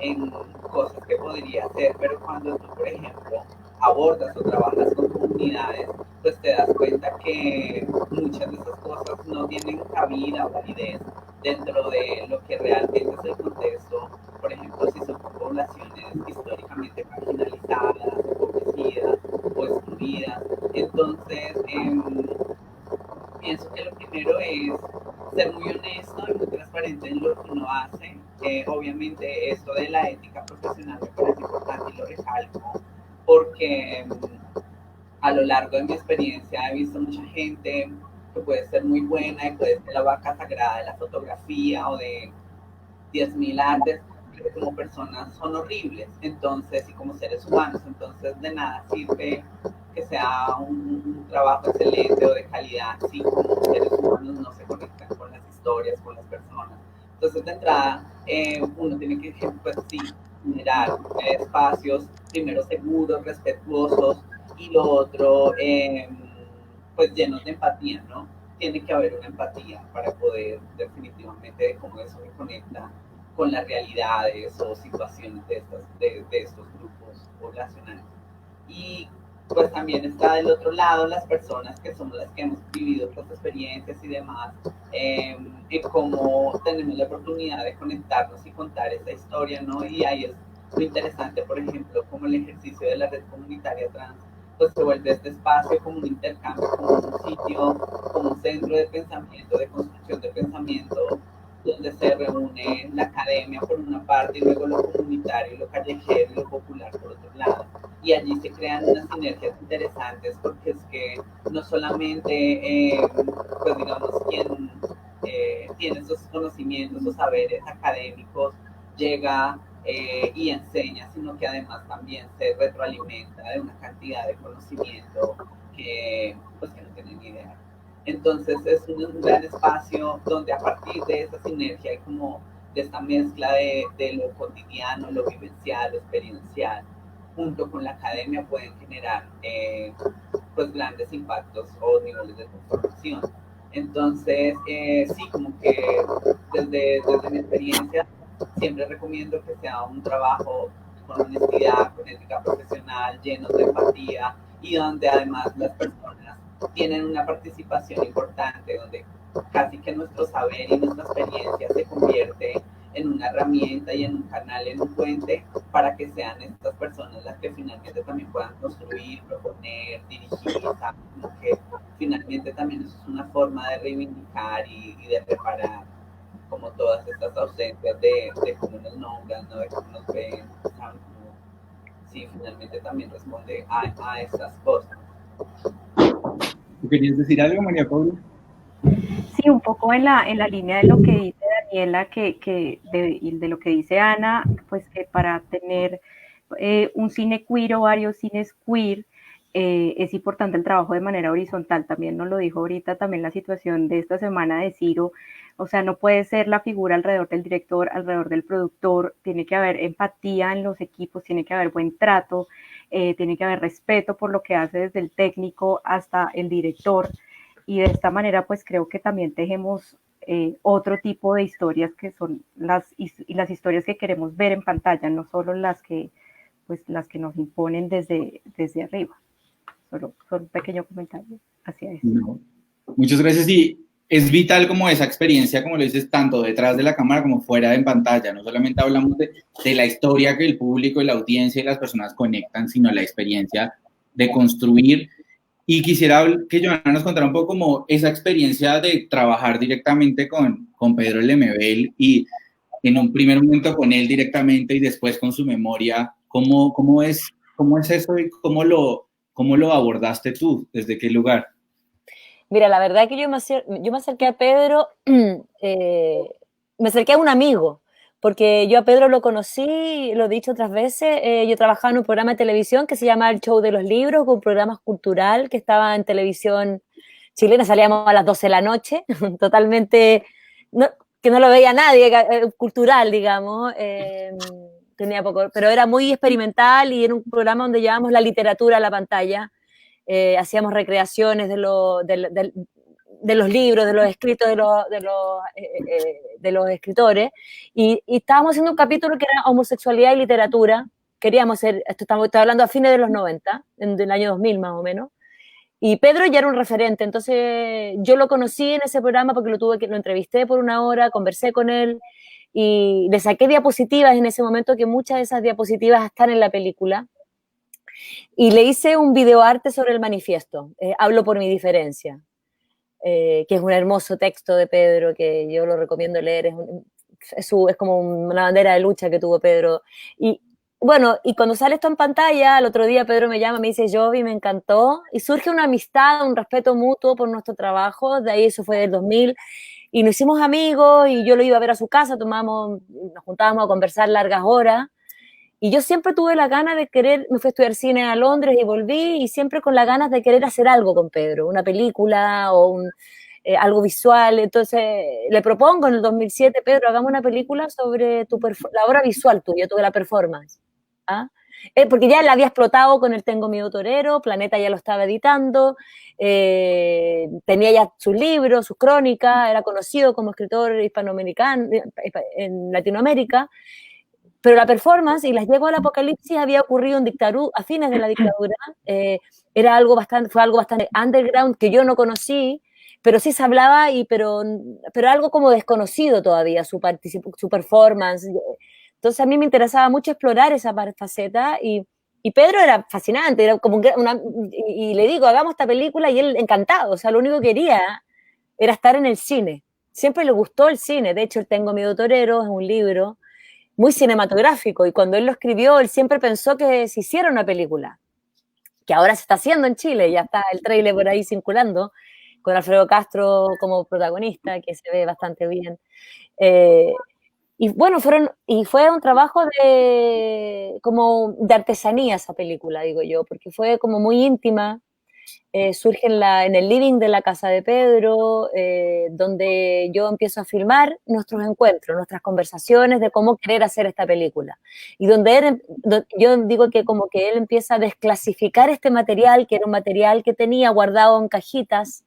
en cosas que podría hacer, pero cuando tú, por ejemplo, abordas o trabajas con comunidades, pues te das cuenta que muchas de esas cosas no tienen cabida o validez dentro de lo que realmente es el contexto. Por ejemplo, si son poblaciones históricamente marginalizadas, empobrecidas o excluidas. Entonces, pienso que lo primero es ser muy honesto y muy transparente en lo que uno hace. Obviamente, esto de la ética profesional me parece importante y lo recalco, porque a lo largo de mi experiencia he visto mucha gente que puede ser muy buena y puede ser la vaca sagrada de la fotografía o de 10.000 artes, pero como personas son horribles, entonces, y como seres humanos, entonces de nada sirve que sea un trabajo excelente o de calidad si como seres humanos no se conectan con las historias, con las personas. Entonces, de entrada, uno tiene que, pues sí, generar espacios, primero seguros, respetuosos, y lo otro, pues llenos de empatía, ¿no? Tiene que haber una empatía para poder definitivamente de cómo eso se conecta con las realidades o situaciones de estos grupos poblacionales. Y pues también está del otro lado las personas que somos las que hemos vivido estas experiencias y demás, y cómo tenemos la oportunidad de conectarnos y contar esta historia, ¿no? Y ahí es lo interesante, por ejemplo, como el ejercicio de la red comunitaria trans, pues se vuelve este espacio como un intercambio, como un sitio, como un centro de pensamiento, de construcción de pensamiento, donde se reúne la academia por una parte y luego lo comunitario, lo callejero y lo popular por otro lado. Y allí se crean unas sinergias interesantes porque es que no solamente, pues digamos, quien tiene esos conocimientos, esos saberes académicos, llega y enseña, sino que además también se retroalimenta de una cantidad de conocimiento que, pues, que no tienen ni idea. Entonces es un gran espacio donde a partir de esa sinergia y como de esta mezcla de lo cotidiano, lo vivencial, lo experiencial, junto con la academia pueden generar pues grandes impactos o niveles de transformación. Entonces, sí, como que desde mi experiencia siempre recomiendo que sea un trabajo con honestidad, con ética profesional, lleno de empatía y donde además las personas tienen una participación importante, donde casi que nuestro saber y nuestra experiencia se convierte en una herramienta y en un canal, en un puente, para que sean estas personas las que finalmente también puedan construir, proponer, dirigir, ¿sabes? Como que finalmente también eso es una forma de reivindicar y de reparar como todas estas ausencias de cómo nos nombran, ¿no? De cómo nos ven, ¿saben? Como, sí, finalmente también responde a estas cosas.
¿Tú querías decir algo, María Paula?
Sí, un poco en la línea de lo que dice Daniela, y de lo que dice Ana, pues que para tener un cine queer o varios cines queer, es importante el trabajo de manera horizontal. También nos lo dijo ahorita también la situación de esta semana de Ciro. O sea, no puede ser la figura alrededor del director, alrededor del productor, tiene que haber empatía en los equipos, tiene que haber buen trato, tiene que haber respeto por lo que hace desde el técnico hasta el director. Y de esta manera pues creo que también tejemos otro tipo de historias que son las historias que queremos ver en pantalla, no solo las que nos imponen desde arriba. Solo un pequeño comentario hacia eso.
No. Muchas gracias. Y es vital como esa experiencia, como lo dices, tanto detrás de la cámara como fuera de pantalla. No solamente hablamos de la historia que el público y la audiencia y las personas conectan, sino la experiencia de construir. Y quisiera que Johanna nos contara un poco como esa experiencia de trabajar directamente con Pedro Lemebel y en un primer momento con él directamente y después con su memoria. ¿Cómo es eso y cómo lo abordaste tú? ¿Desde qué lugar?
Mira, la verdad que yo me acerqué a Pedro, me acerqué a un amigo, porque yo a Pedro lo conocí, lo he dicho otras veces, yo trabajaba en un programa de televisión que se llama El Show de los Libros, un programa cultural que estaba en televisión chilena, salíamos a las 12 de la noche, totalmente, que no lo veía nadie, cultural, digamos, tenía poco, pero era muy experimental y era un programa donde llevábamos la literatura a la pantalla. Hacíamos recreaciones de los libros, de los escritos de los escritores, y estábamos haciendo un capítulo que era homosexualidad y literatura. Queríamos hacer, estoy hablando a fines de los 90, del año 2000 más o menos, y Pedro ya era un referente, entonces yo lo conocí en ese programa porque lo entrevisté por una hora, conversé con él, y le saqué diapositivas en ese momento, que muchas de esas diapositivas están en la película, y le hice un videoarte sobre el manifiesto, Hablo por mi diferencia, que es un hermoso texto de Pedro que yo lo recomiendo leer, es como una bandera de lucha que tuvo Pedro. Y bueno, y cuando sale esto en pantalla, el otro día Pedro me llama, me dice, Jovi, me encantó, y surge una amistad, un respeto mutuo por nuestro trabajo, de ahí eso fue del 2000, y nos hicimos amigos, y yo lo iba a ver a su casa, nos juntábamos a conversar largas horas. Y yo siempre tuve la gana de querer, me fui a estudiar cine a Londres y volví, y siempre con las ganas de querer hacer algo con Pedro, una película o algo visual. Entonces le propongo en el 2007, Pedro, hagamos una película sobre la obra visual tuya, la performance. ¿Ah? porque ya la había explotado con el Tengo Miedo Torero, Planeta ya lo estaba editando, tenía ya sus libros, sus crónicas, era conocido como escritor hispanoamericano en Latinoamérica, pero la performance y las Llegó al Apocalipsis había ocurrido a fines de la dictadura, fue algo bastante underground que yo no conocí, pero sí se hablaba, pero algo como desconocido todavía, su performance. Entonces a mí me interesaba mucho explorar esa faceta y Pedro era fascinante, era como y le digo, hagamos esta película y él encantado, o sea, lo único que quería era estar en el cine. Siempre le gustó el cine, de hecho, el Tengo Miedo Torero es un libro muy cinematográfico y cuando él lo escribió, él siempre pensó que se hiciera una película, que ahora se está haciendo en Chile, ya está el tráiler por ahí circulando, con Alfredo Castro como protagonista, que se ve bastante bien. Y bueno, fue un trabajo como de artesanía esa película, digo yo, porque fue como muy íntima, surge en el living de la casa de Pedro, donde yo empiezo a filmar nuestros encuentros, nuestras conversaciones de cómo querer hacer esta película. Y yo digo que como que él empieza a desclasificar este material, que era un material que tenía guardado en cajitas,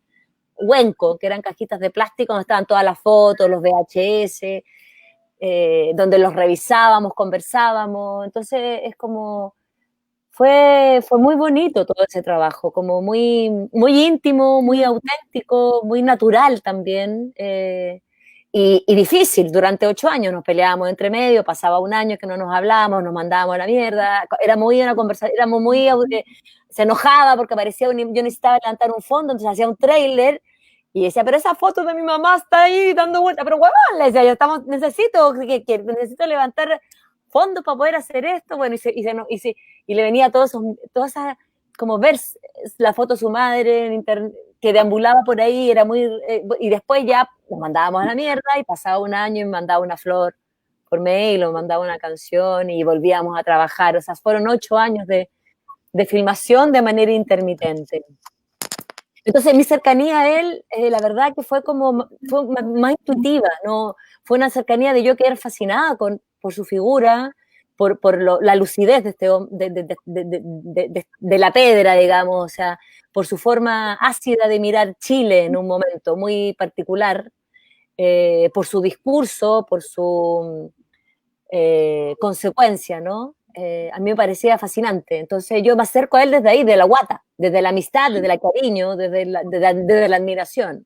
Huenco, que eran cajitas de plástico donde estaban todas las fotos, los VHS, donde los revisábamos, conversábamos. Entonces es como, fue muy bonito todo ese trabajo, como muy, muy íntimo, muy auténtico, muy natural también, y difícil. Durante 8 años nos peleábamos entre medio, pasaba un año que no nos hablábamos, nos mandábamos a la mierda, era muy una conversación, éramos muy, se enojaba porque parecía, yo necesitaba levantar un fondo, entonces hacía un tráiler y decía, pero esa foto de mi mamá está ahí dando vueltas, pero huevón, le decía, necesito levantar fondos para poder hacer esto, bueno, y le venía todas esas, como ver la foto de su madre en internet, que deambulaba por ahí, era muy, y después ya nos mandábamos a la mierda y pasaba un año y me mandaba una flor por mail o mandaba una canción y volvíamos a trabajar. O sea, fueron 8 años de filmación de manera intermitente. Entonces mi cercanía a él, la verdad que fue más intuitiva, ¿no? Fue una cercanía de yo quedar fascinada por su figura, por la lucidez de la Pedra, digamos, o sea, por su forma ácida de mirar Chile en un momento muy particular, por su discurso, por su consecuencia, ¿no? A mí me parecía fascinante. Entonces yo me acerco a él desde ahí, de la guata, desde la amistad, desde el cariño, desde la admiración.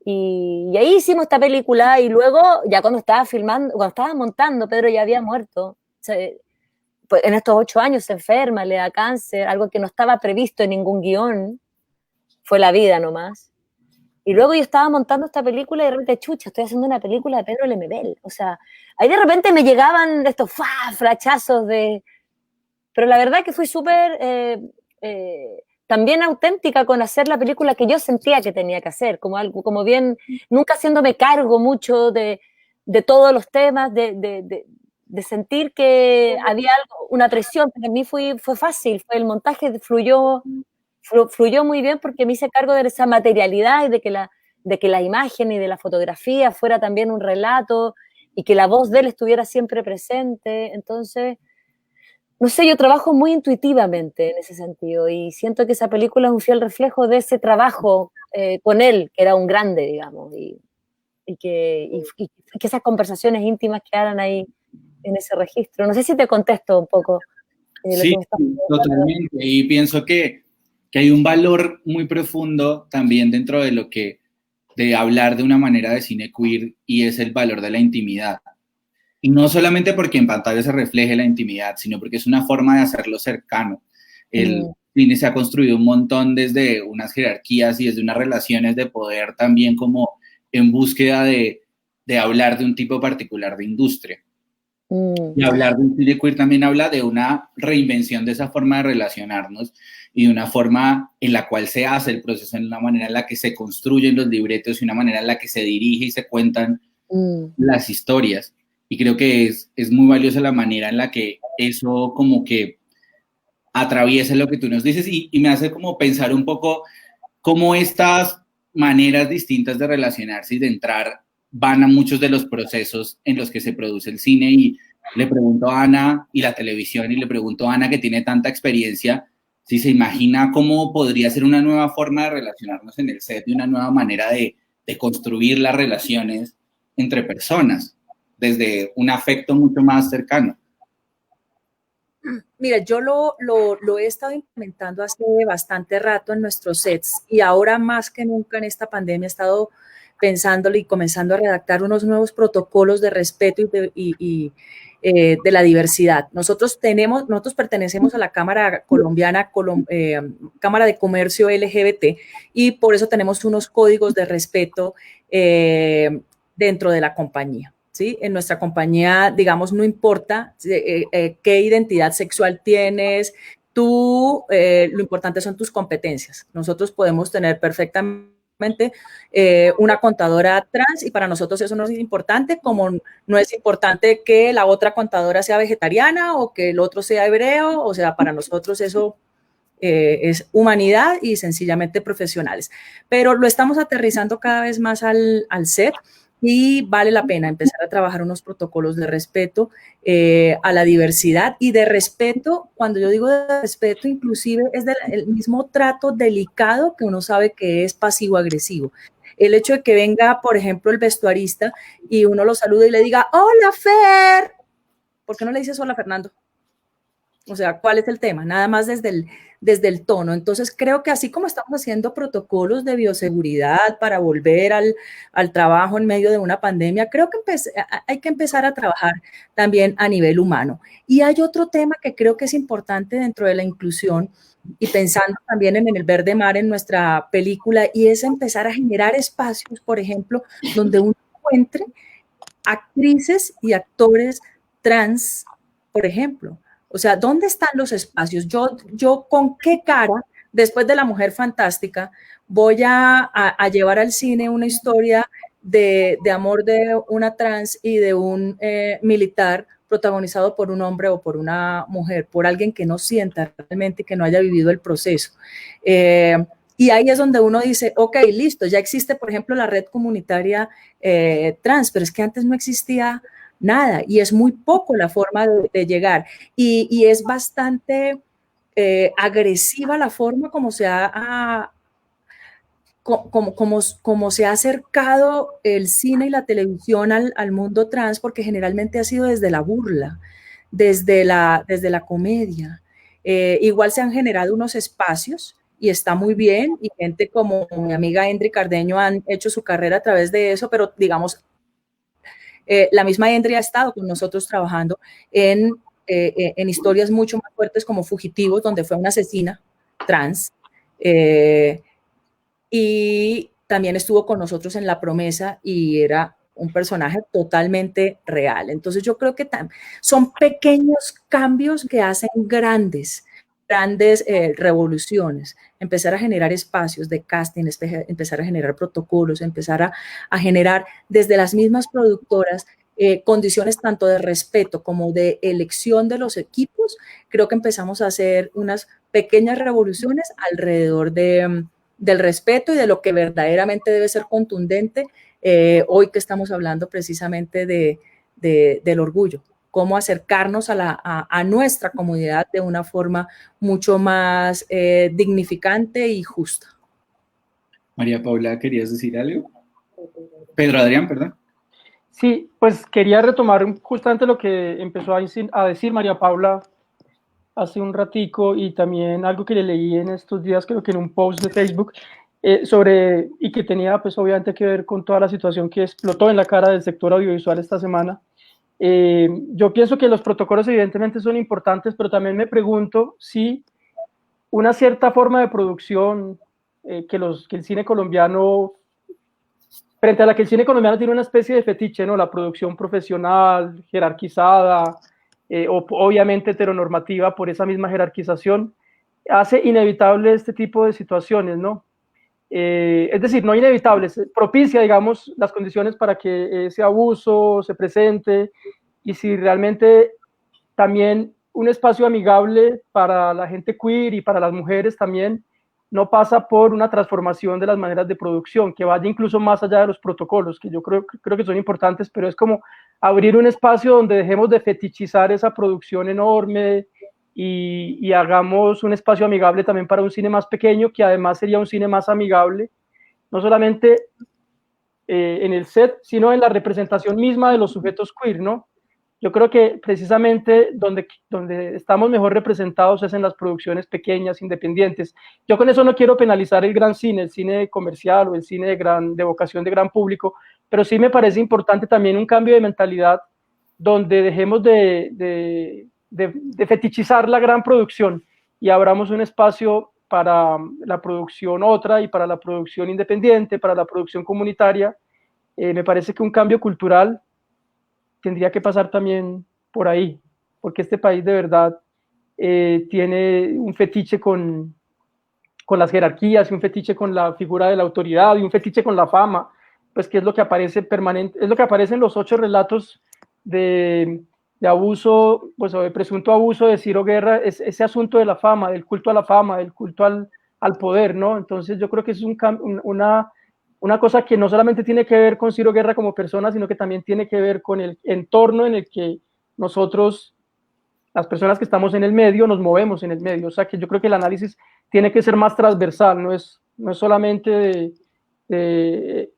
Y ahí hicimos esta película y luego, ya cuando estaba montando, Pedro ya había muerto. Pues en estos 8 años se enferma, le da cáncer, algo que no estaba previsto en ningún guión, fue la vida nomás. Y luego yo estaba montando esta película y de repente, chucha, estoy haciendo una película de Pedro Lemebel. O sea, ahí de repente me llegaban estos flachazos Pero la verdad que fui súper también auténtica con hacer la película que yo sentía que tenía que hacer, como bien, nunca haciéndome cargo mucho de todos los temas, de sentir que había una presión. Para mí fue fácil, el montaje fluyó muy bien porque me hice cargo de esa materialidad y de que la imagen y de la fotografía fuera también un relato y que la voz de él estuviera siempre presente. Entonces, no sé, yo trabajo muy intuitivamente en ese sentido y siento que esa película es un fiel reflejo de ese trabajo con él, que era un grande, digamos, y que esas conversaciones íntimas quedaran ahí en ese registro. No sé si te contesto un poco.
Sí, totalmente. Y pienso que hay un valor muy profundo también dentro de hablar de una manera de cine queer, y es el valor de la intimidad. Y no solamente porque en pantalla se refleje la intimidad, sino porque es una forma de hacerlo cercano. El cine se ha construido un montón desde unas jerarquías y desde unas relaciones de poder también como en búsqueda de hablar de un tipo particular de industria. Y hablar de un cine queer también habla de una reinvención de esa forma de relacionarnos y de una forma en la cual se hace el proceso, en una manera en la que se construyen los libretos y una manera en la que se dirige y se cuentan las historias. Y creo que es muy valiosa la manera en la que eso como que atraviesa lo que tú nos dices y me hace como pensar un poco cómo estas maneras distintas de relacionarse y de entrar van a muchos de los procesos en los que se produce el cine, y le pregunto a Ana y la televisión, y le pregunto a Ana, que tiene tanta experiencia, si se imagina cómo podría ser una nueva forma de relacionarnos en el set y una nueva manera de construir las relaciones entre personas, desde un afecto mucho más cercano.
Mira, yo lo he estado implementando hace bastante rato en nuestros sets y ahora más que nunca en esta pandemia he estado pensándolo y comenzando a redactar unos nuevos protocolos de respeto y de la diversidad. Nosotros pertenecemos a la Cámara Colombiana, Cámara de Comercio LGBT, y por eso tenemos unos códigos de respeto dentro de la compañía. ¿Sí? En nuestra compañía, digamos, no importa qué identidad sexual tienes, lo importante son tus competencias. Nosotros podemos tener perfectamente una contadora trans y para nosotros eso no es importante, como no es importante que la otra contadora sea vegetariana o que el otro sea hebreo, o sea, para nosotros eso es humanidad y sencillamente profesionales. Pero lo estamos aterrizando cada vez más al set. Y vale la pena empezar a trabajar unos protocolos de respeto a la diversidad y de respeto, cuando yo digo de respeto, inclusive es el mismo trato delicado que uno sabe que es pasivo-agresivo. El hecho de que venga, por ejemplo, el vestuarista y uno lo salude y le diga, hola, Fer. ¿Por qué no le dices hola, Fernando? O sea, ¿cuál es el tema? Nada más desde el tono. Entonces, creo que así como estamos haciendo protocolos de bioseguridad para volver al trabajo en medio de una pandemia, creo que hay que empezar a trabajar también a nivel humano. Y hay otro tema que creo que es importante dentro de la inclusión y pensando también en el verde mar en nuestra película, y es empezar a generar espacios, por ejemplo, donde uno encuentre actrices y actores trans, por ejemplo. O sea, ¿dónde están los espacios? Yo ¿con qué cara, después de La Mujer Fantástica, voy a llevar al cine una historia de amor de una trans y de un militar protagonizado por un hombre o por una mujer, por alguien que no sienta realmente, que no haya vivido el proceso? Y ahí es donde uno dice, ok, listo, ya existe, por ejemplo, la red comunitaria trans, pero es que antes no existía nada y es muy poco la forma de llegar y es bastante agresiva la forma como se ha como se ha acercado el cine y la televisión al mundo trans, porque generalmente ha sido desde la burla, desde la comedia. Igual se han generado unos espacios y está muy bien, y gente como mi amiga Endri Cardeño han hecho su carrera a través de eso, pero digamos, la misma Endri ha estado con nosotros trabajando en historias mucho más fuertes como Fugitivos, donde fue una asesina trans, y también estuvo con nosotros en La Promesa y era un personaje totalmente real. Entonces yo creo que son pequeños cambios que hacen grandes revoluciones. Empezar a generar espacios de casting, empezar a generar protocolos, empezar a generar desde las mismas productoras condiciones tanto de respeto como de elección de los equipos. Creo que empezamos a hacer unas pequeñas revoluciones alrededor del respeto y de lo que verdaderamente debe ser contundente hoy que estamos hablando precisamente del orgullo, cómo acercarnos a nuestra comunidad de una forma mucho más dignificante y justa.
María Paula, ¿querías decir algo? Pedro Adrián, perdón.
Sí, pues quería retomar justamente lo que empezó a decir María Paula hace un ratico, y también algo que le leí en estos días, creo que en un post de Facebook, y que tenía pues obviamente que ver con toda la situación que explotó en la cara del sector audiovisual esta semana. Yo pienso que los protocolos evidentemente son importantes, pero también me pregunto si una cierta forma de producción que el cine colombiano, frente a la que el cine colombiano tiene una especie de fetiche, ¿no? La producción profesional, jerarquizada, obviamente heteronormativa por esa misma jerarquización, hace inevitable este tipo de situaciones, ¿no? Es decir, no inevitables, propicia, digamos, las condiciones para que ese abuso se presente, y si realmente también un espacio amigable para la gente queer y para las mujeres también no pasa por una transformación de las maneras de producción, que vaya incluso más allá de los protocolos, que yo creo que son importantes, pero es como abrir un espacio donde dejemos de fetichizar esa producción enorme y hagamos un espacio amigable también para un cine más pequeño, que además sería un cine más amigable, no solamente en el set, sino en la representación misma de los sujetos queer, ¿no? Yo creo que precisamente donde estamos mejor representados es en las producciones pequeñas, independientes. Yo con eso no quiero penalizar el gran cine, el cine comercial o el cine de vocación de gran público, pero sí me parece importante también un cambio de mentalidad donde dejemos de fetichizar la gran producción y abramos un espacio para la producción otra y para la producción independiente, para la producción comunitaria. Me parece que un cambio cultural tendría que pasar también por ahí, porque este país de verdad tiene un fetiche con las jerarquías, y un fetiche con la figura de la autoridad, y un fetiche con la fama, pues que es lo que aparece permanente, es lo que aparece en los 8 relatos de abuso, pues o de presunto abuso de Ciro Guerra, es ese asunto de la fama, del culto a la fama, del culto al poder, ¿no? Entonces yo creo que es una cosa que no solamente tiene que ver con Ciro Guerra como persona, sino que también tiene que ver con el entorno en el que nosotros, las personas que estamos en el medio, nos movemos en el medio. O sea que yo creo que el análisis tiene que ser más transversal, no es solamente de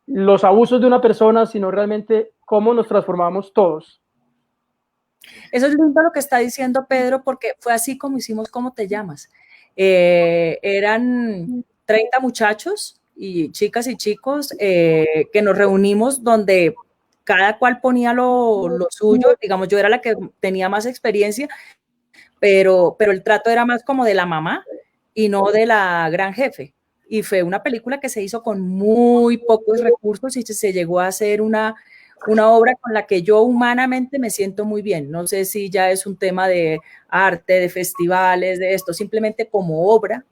los abusos de una persona, sino realmente cómo nos transformamos todos.
Eso es lindo lo que está diciendo Pedro, porque fue así como hicimos ¿Cómo te llamas? Eran 30 muchachos y chicas y chicos que nos reunimos donde cada cual ponía lo suyo. Digamos, yo era la que tenía más experiencia, pero el trato era más como de la mamá y no de la gran jefe. Y fue una película que se hizo con muy pocos recursos y se llegó a hacer una obra con la que yo humanamente me siento muy bien. No sé si ya es un tema de arte, de festivales, de esto, simplemente como obra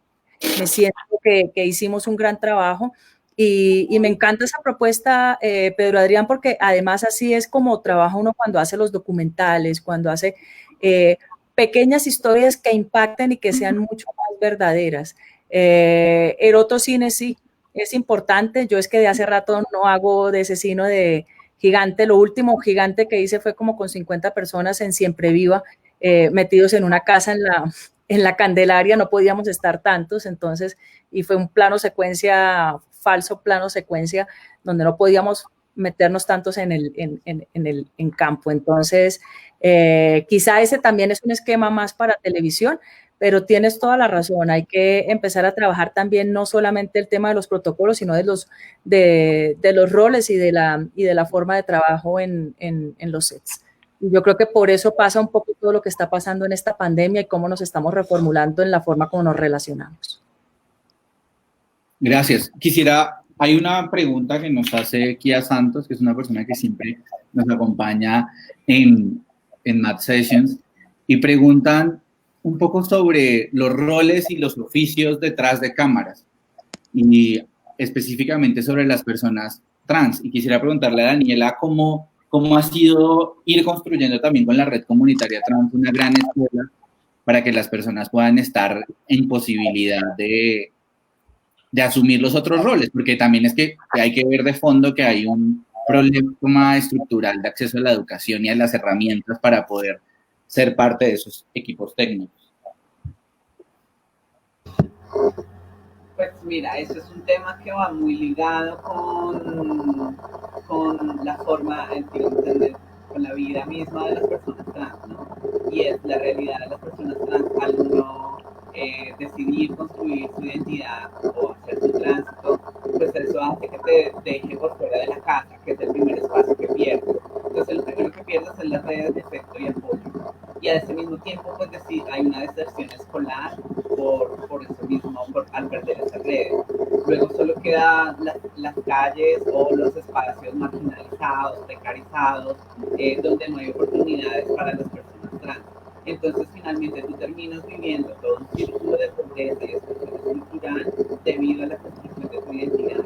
me siento que hicimos un gran trabajo y me encanta esa propuesta, Pedro Adrián, porque además así es como trabaja uno cuando hace los documentales, cuando hace pequeñas historias que impacten y que sean mucho más verdaderas. El otro cine sí, es importante. Yo es que de hace rato no hago de ese cine de Gigante. Lo último Gigante que hice fue como con 50 personas en Siempre Viva, metidos en una casa en la Candelaria, no podíamos estar tantos, entonces, y fue un plano secuencia, falso plano secuencia, donde no podíamos meternos tantos en campo. Entonces, quizá ese también es un esquema más para televisión, pero tienes toda la razón, hay que empezar a trabajar también no solamente el tema de los protocolos, sino de los roles y de la forma de trabajo en los sets. Y yo creo que por eso pasa un poco todo lo que está pasando en esta pandemia y cómo nos estamos reformulando en la forma como nos relacionamos.
Gracias. Hay una pregunta que nos hace Kia Santos, que es una persona que siempre nos acompaña en Mad Sessions, y preguntan un poco sobre los roles y los oficios detrás de cámaras, y específicamente sobre las personas trans. Y quisiera preguntarle a Daniela cómo ha sido ir construyendo también con la red comunitaria trans una gran escuela para que las personas puedan estar en posibilidad de asumir los otros roles, porque también es que hay que ver de fondo que hay un problema estructural de acceso a la educación y a las herramientas para poder ser parte de esos equipos técnicos.
Pues mira, eso es un tema que va muy ligado con la forma, con la vida misma de las personas trans, ¿no? Y es la realidad de las personas trans al no decidir construir su identidad o hacer su tránsito, pues eso hace que te deje por fuera de la casa, que es el primer espacio que pierdes. Entonces, lo primero que pierdes es las redes de efecto y apoyo. Y a ese mismo tiempo, pues hay una deserción escolar por eso mismo, al perder esas redes. Luego solo quedan las calles o los espacios marginalizados, precarizados, donde no hay oportunidades para las personas trans. Entonces, finalmente, tú terminas viviendo todo un círculo de pobreza y exclusión cultural debido a la construcción de tu identidad.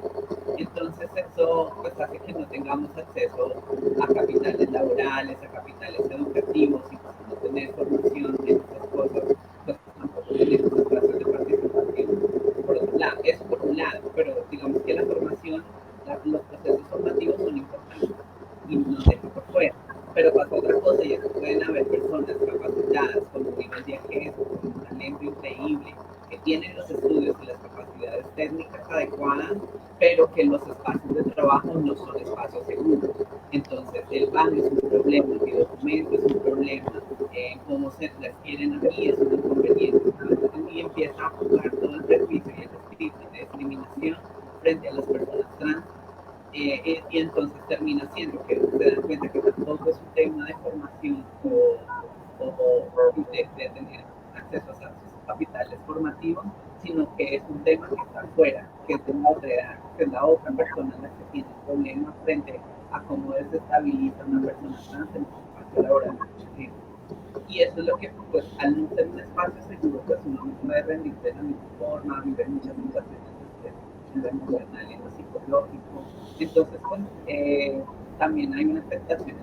Entonces, eso pues, hace que no tengamos acceso a capitales laborales, a capitales educativos, y pues no tener formación en estas cosas, pues tampoco tenemos espacios de participación. tienen los estudios y las capacidades técnicas adecuadas, pero que los espacios de trabajo no son espacios seguros. Entonces, el baño es un problema, el documento es un problema, cómo se las quieren aquí es un inconveniente, y empieza a jugar todo el prejuicio y el espíritu de discriminación frente a las personas trans. Y entonces termina siendo que se dan cuenta que tampoco es un tema de formación o de tener acceso a esos capitales formativos, sino que es un tema que está afuera, que es de la otra edad, que es la otra persona la que tiene problemas frente a cómo desestabiliza una persona trans en un espacio laboral. Y eso es lo que, pues, al no ser un espacio seguro, pues uno no puede rendirse de la misma forma, vivir muchas situaciones en lo emocional y en lo psicológico. Entonces, pues, también hay una afectación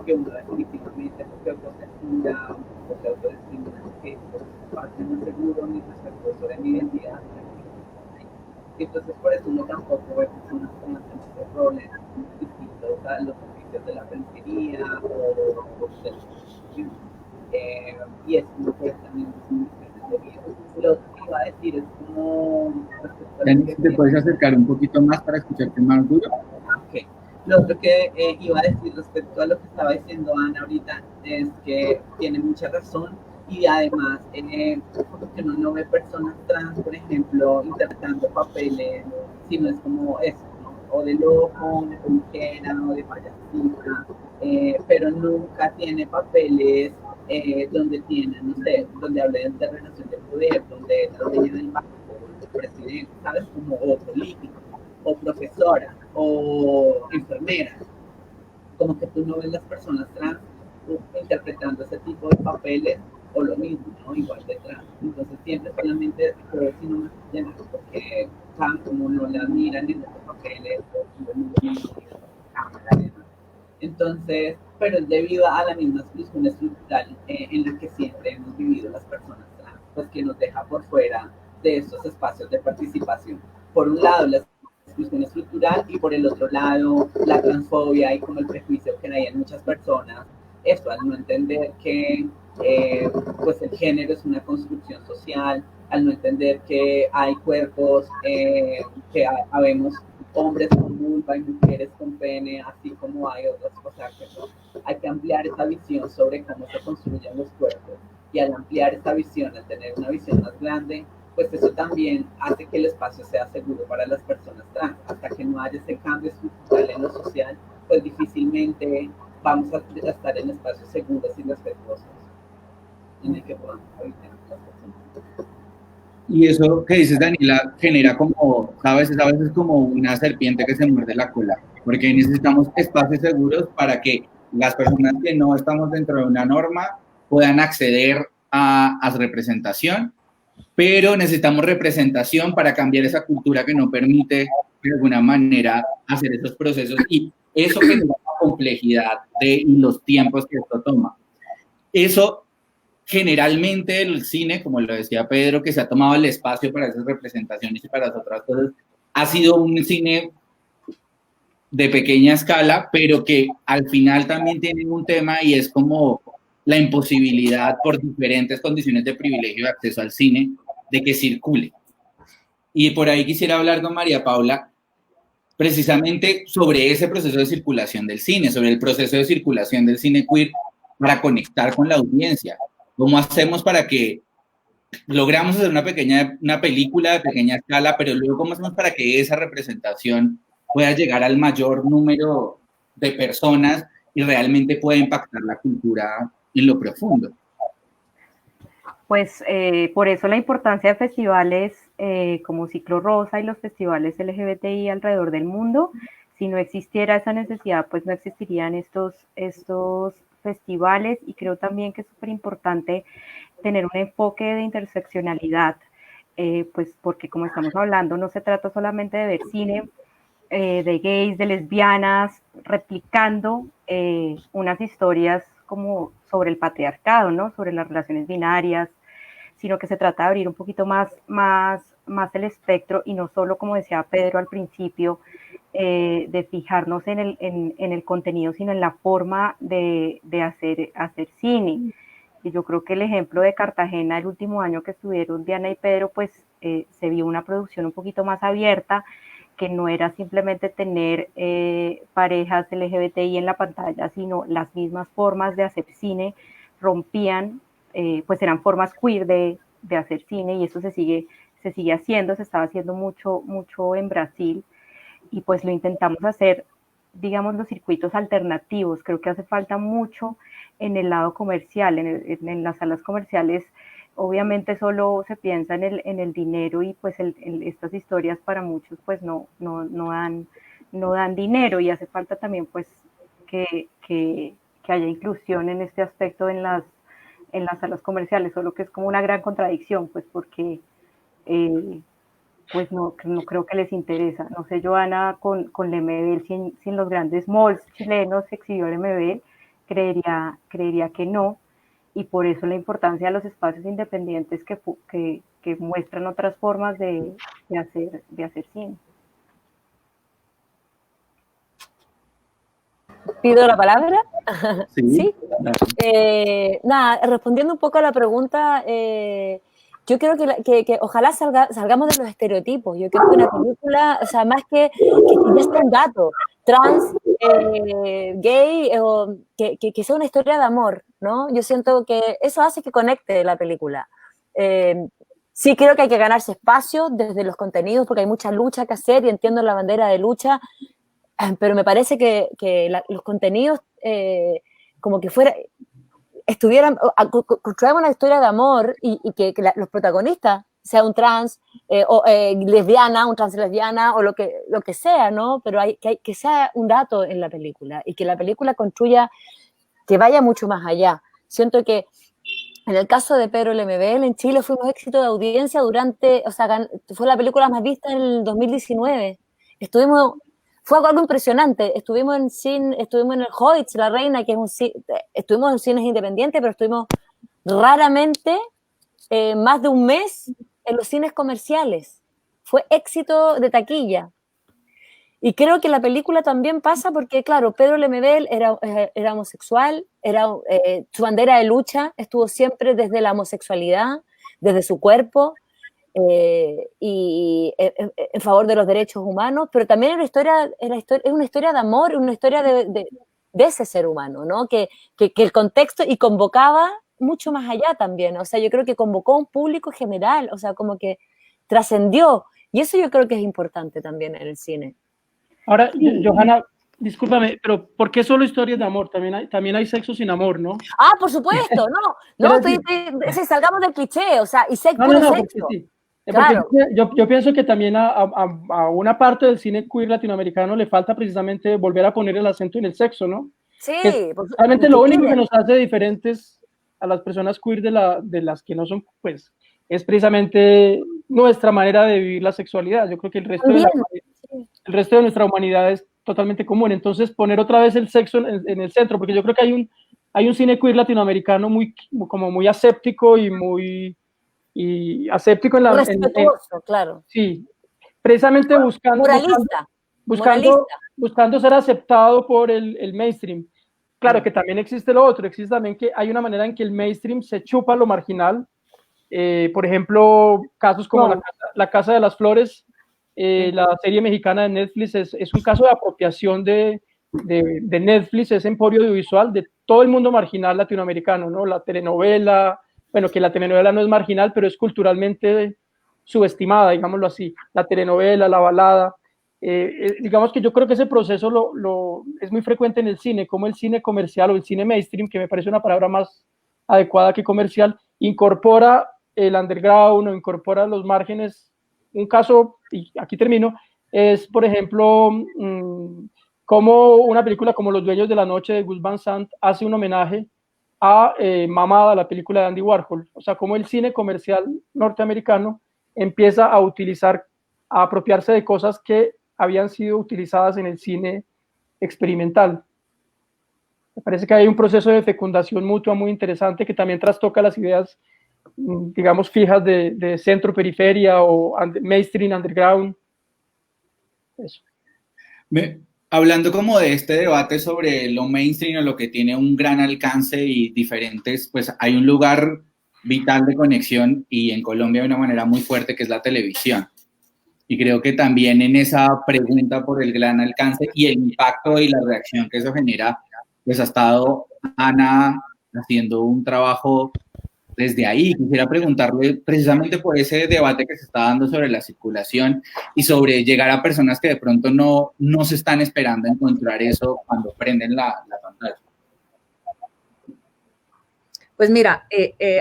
que uno definitivamente se autocensura, se autodiscrimina, que pues, parte no es seguro ni respetuoso de mi identidad. Entonces, por eso uno tampoco ve personas con este roles distintos a los oficios de la peluquería o y es como que también es un de vida. Lo que iba a decir es como...
Dani, ¿te puedes acercar un poquito más para escucharte más duro?
Ok. Lo otro que iba a decir respecto a lo que estaba diciendo Ana ahorita es que tiene mucha razón y además que uno no ve personas trans, por ejemplo, interpretando papeles, sino es como eso, ¿no? O de loco, de peluquera, o de payasita, pero nunca tiene papeles donde tiene, no sé, donde hable de relación de poder, donde la dueña del banco, el presidente, ¿sabes? Como o político, o profesora, o enfermera. Como que tú no ves las personas trans interpretando ese tipo de papeles o lo mismo, ¿no? Igual de trans. Entonces siempre solamente si no más porque saben como no la miran en esos papeles o cámara. Entonces, pero es debido a la misma exclusión estructural en la que siempre hemos vivido las personas trans, pues que nos deja por fuera de estos espacios de participación. Por un lado, la exclusión estructural y por el otro lado, la transfobia y como el prejuicio que hay en muchas personas. Esto al no entender que pues el género es una construcción social, al no entender que hay cuerpos que habemos hombres con vulva y mujeres con pene, así como hay otras cosas que no. Hay que ampliar esa visión sobre cómo se construyen los cuerpos y al ampliar esa visión, al tener una visión más grande, pues eso también hace que el espacio sea seguro para las personas trans. Hasta que no haya ese cambio estructural en lo social, pues difícilmente vamos a estar en espacios seguros y respetuosos en el que podamos habitar las personas.
Y eso que dices, Daniela, genera como, a veces como una serpiente que se muerde la cola, porque necesitamos espacios seguros para que las personas que no estamos dentro de una norma puedan acceder a representación, pero necesitamos representación para cambiar esa cultura que no permite, de alguna manera, hacer esos procesos, y eso genera la complejidad y los tiempos que esto toma. Eso generalmente el cine, como lo decía Pedro, que se ha tomado el espacio para esas representaciones y para las otras cosas, ha sido un cine de pequeña escala, pero que al final también tiene un tema y es como la imposibilidad por diferentes condiciones de privilegio de acceso al cine de que circule. Y por ahí quisiera hablar con María Paula precisamente sobre ese proceso de circulación del cine, sobre el proceso de circulación del cine queer para conectar con la audiencia. ¿Cómo hacemos para que logramos hacer una película de pequeña escala, pero luego cómo hacemos para que esa representación pueda llegar al mayor número de personas y realmente pueda impactar la cultura en lo profundo?
Pues por eso la importancia de festivales como Ciclo Rosa y los festivales LGBTI alrededor del mundo. Si no existiera esa necesidad, pues no existirían estos festivales, y creo también que es súper importante tener un enfoque de interseccionalidad, pues porque como estamos hablando, no se trata solamente de ver cine de gays, de lesbianas, replicando unas historias como sobre el patriarcado, ¿no? Sobre las relaciones binarias, sino que se trata de abrir un poquito más el espectro y no solo, como decía Pedro al principio, de fijarnos en el contenido, sino en la forma de hacer cine. Y yo creo que el ejemplo de Cartagena el último año que estuvieron Diana y Pedro, pues se vio una producción un poquito más abierta, que no era simplemente tener parejas LGBTI en la pantalla, sino las mismas formas de hacer cine rompían, pues eran formas queer de hacer cine, y eso se sigue haciendo, se estaba haciendo mucho en Brasil, y pues lo intentamos hacer, digamos, los circuitos alternativos. Creo que hace falta mucho en el lado comercial, en las salas comerciales. Obviamente solo se piensa en el dinero, y pues estas historias para muchos pues no dan dinero, y hace falta también pues que haya inclusión en este aspecto en las salas comerciales, solo que es como una gran contradicción, pues porque pues no creo que les interesa. No sé, Joana, con Lemebel, si en los grandes malls chilenos se exhibió Lemebel, creería que no, y por eso la importancia de los espacios independientes que muestran otras formas de hacer cine.
¿Pido la palabra?
Sí.
Nada, respondiendo un poco a la pregunta, yo creo que ojalá salgamos de los estereotipos. Yo creo que una película, o sea, más que ya sea un dato trans, gay, o que sea una historia de amor, ¿no? Yo siento que eso hace que conecte la película. Sí creo que hay que ganarse espacio desde los contenidos, porque hay mucha lucha que hacer, y entiendo la bandera de lucha, pero me parece que los contenidos como que construyamos una historia de amor, y que los protagonistas sea un trans, lesbiana, un trans lesbiana, o lo que sea, ¿no? Pero que sea un dato en la película, y que la película construya, que vaya mucho más allá. Siento que en el caso de Pedro Lemebel, en Chile fuimos éxito de audiencia fue la película más vista en el 2019. Fue algo impresionante. Estuvimos en el Hoyts, La Reina, que estuvimos en cines independientes, pero estuvimos raramente más de un mes en los cines comerciales. Fue éxito de taquilla. Y creo que la película también pasa porque, claro, Pedro Lemebel era homosexual, su bandera de lucha estuvo siempre desde la homosexualidad, desde su cuerpo, y en favor de los derechos humanos, pero también es una historia de amor, una historia de ese ser humano, ¿no? Que el contexto, y convocaba mucho más allá también. O sea, yo creo que convocó a un público general, o sea, como que trascendió, y eso yo creo que es importante también en el cine.
Ahora, Johanna, discúlpame, pero ¿por qué solo historias de amor? También hay sexo sin amor, ¿no?
Ah, por supuesto, salgamos del cliché, o sea, y sexo.
Sí.
Claro.
Yo pienso que también a una parte del cine queer latinoamericano le falta precisamente volver a poner el acento en el sexo, ¿no?
Sí.
Realmente lo único que nos hace diferentes a las personas queer de las que no son, pues, es precisamente nuestra manera de vivir la sexualidad. Yo creo que el resto de nuestra humanidad es totalmente común. Entonces, poner otra vez el sexo en el centro, porque yo creo que hay un cine queer latinoamericano muy aséptico y aséptico en la...
respetuoso, claro.
Sí, precisamente buscando ser aceptado por el mainstream. Claro que también existe lo otro, existe también que hay una manera en que el mainstream se chupa lo marginal. Por ejemplo, casos como la Casa de las Flores, la serie mexicana de Netflix, es un caso de apropiación de Netflix, ese emporio audiovisual de todo el mundo marginal latinoamericano, ¿no? La telenovela, bueno, que la telenovela no es marginal, pero es culturalmente subestimada, digámoslo así, la telenovela, la balada. Digamos que yo creo que ese proceso es muy frecuente en el cine, como el cine comercial o el cine mainstream, que me parece una palabra más adecuada que comercial, incorpora el underground o incorpora los márgenes. Un caso, y aquí termino, es, por ejemplo, como una película como Los Dueños de la Noche de Gus Van Sant hace un homenaje a Mamada, la película de Andy Warhol. O sea, como el cine comercial norteamericano empieza a apropiarse de cosas que habían sido utilizadas en el cine experimental. Me parece que hay un proceso de fecundación mutua muy interesante que también trastoca las ideas, digamos, fijas de centro-periferia o mainstream, underground. Eso.
Hablando como de este debate sobre lo mainstream o lo que tiene un gran alcance y diferentes, pues hay un lugar vital de conexión y en Colombia de una manera muy fuerte, que es la televisión. Y creo que también en esa pregunta por el gran alcance y el impacto y la reacción que eso genera, pues ha estado Ana haciendo un trabajo desde ahí. Quisiera preguntarle precisamente por ese debate que se está dando sobre la circulación y sobre llegar a personas que de pronto no se están esperando encontrar eso cuando prenden la pantalla.
Pues mira,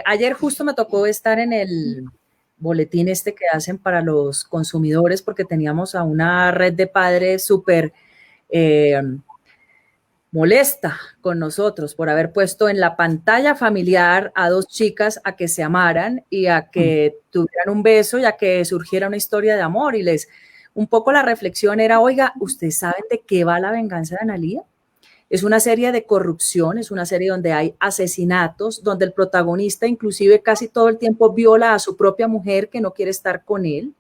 ayer justo me tocó estar en el boletín este que hacen para los consumidores porque teníamos a una red de padres súper molesta con nosotros por haber puesto en la pantalla familiar a dos chicas a que se amaran y a que tuvieran un beso y a que surgiera una historia de amor. Y un poco la reflexión era, oiga, ¿ustedes saben de qué va La venganza de Analía? Es una serie de corrupción, es una serie donde hay asesinatos, donde el protagonista inclusive casi todo el tiempo viola a su propia mujer que no quiere estar con él,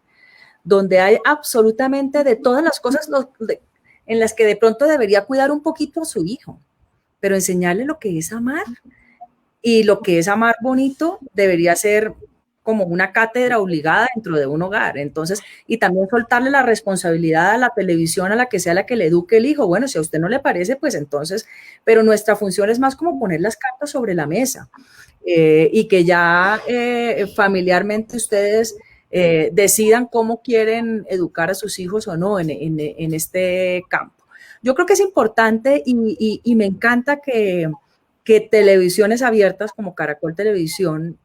donde hay absolutamente de todas las cosas en las que de pronto debería cuidar un poquito a su hijo, pero enseñarle lo que es amar. Y lo que es amar bonito debería ser como una cátedra obligada dentro de un hogar. Entonces, y también soltarle la responsabilidad a la televisión, a la que sea la que le eduque el hijo. Bueno, si a usted no le parece, pues entonces, pero nuestra función es más como poner las cartas sobre la mesa y que ya familiarmente ustedes decidan cómo quieren educar a sus hijos o no en este campo. Yo creo que es importante y me encanta que televisiones abiertas como Caracol Televisión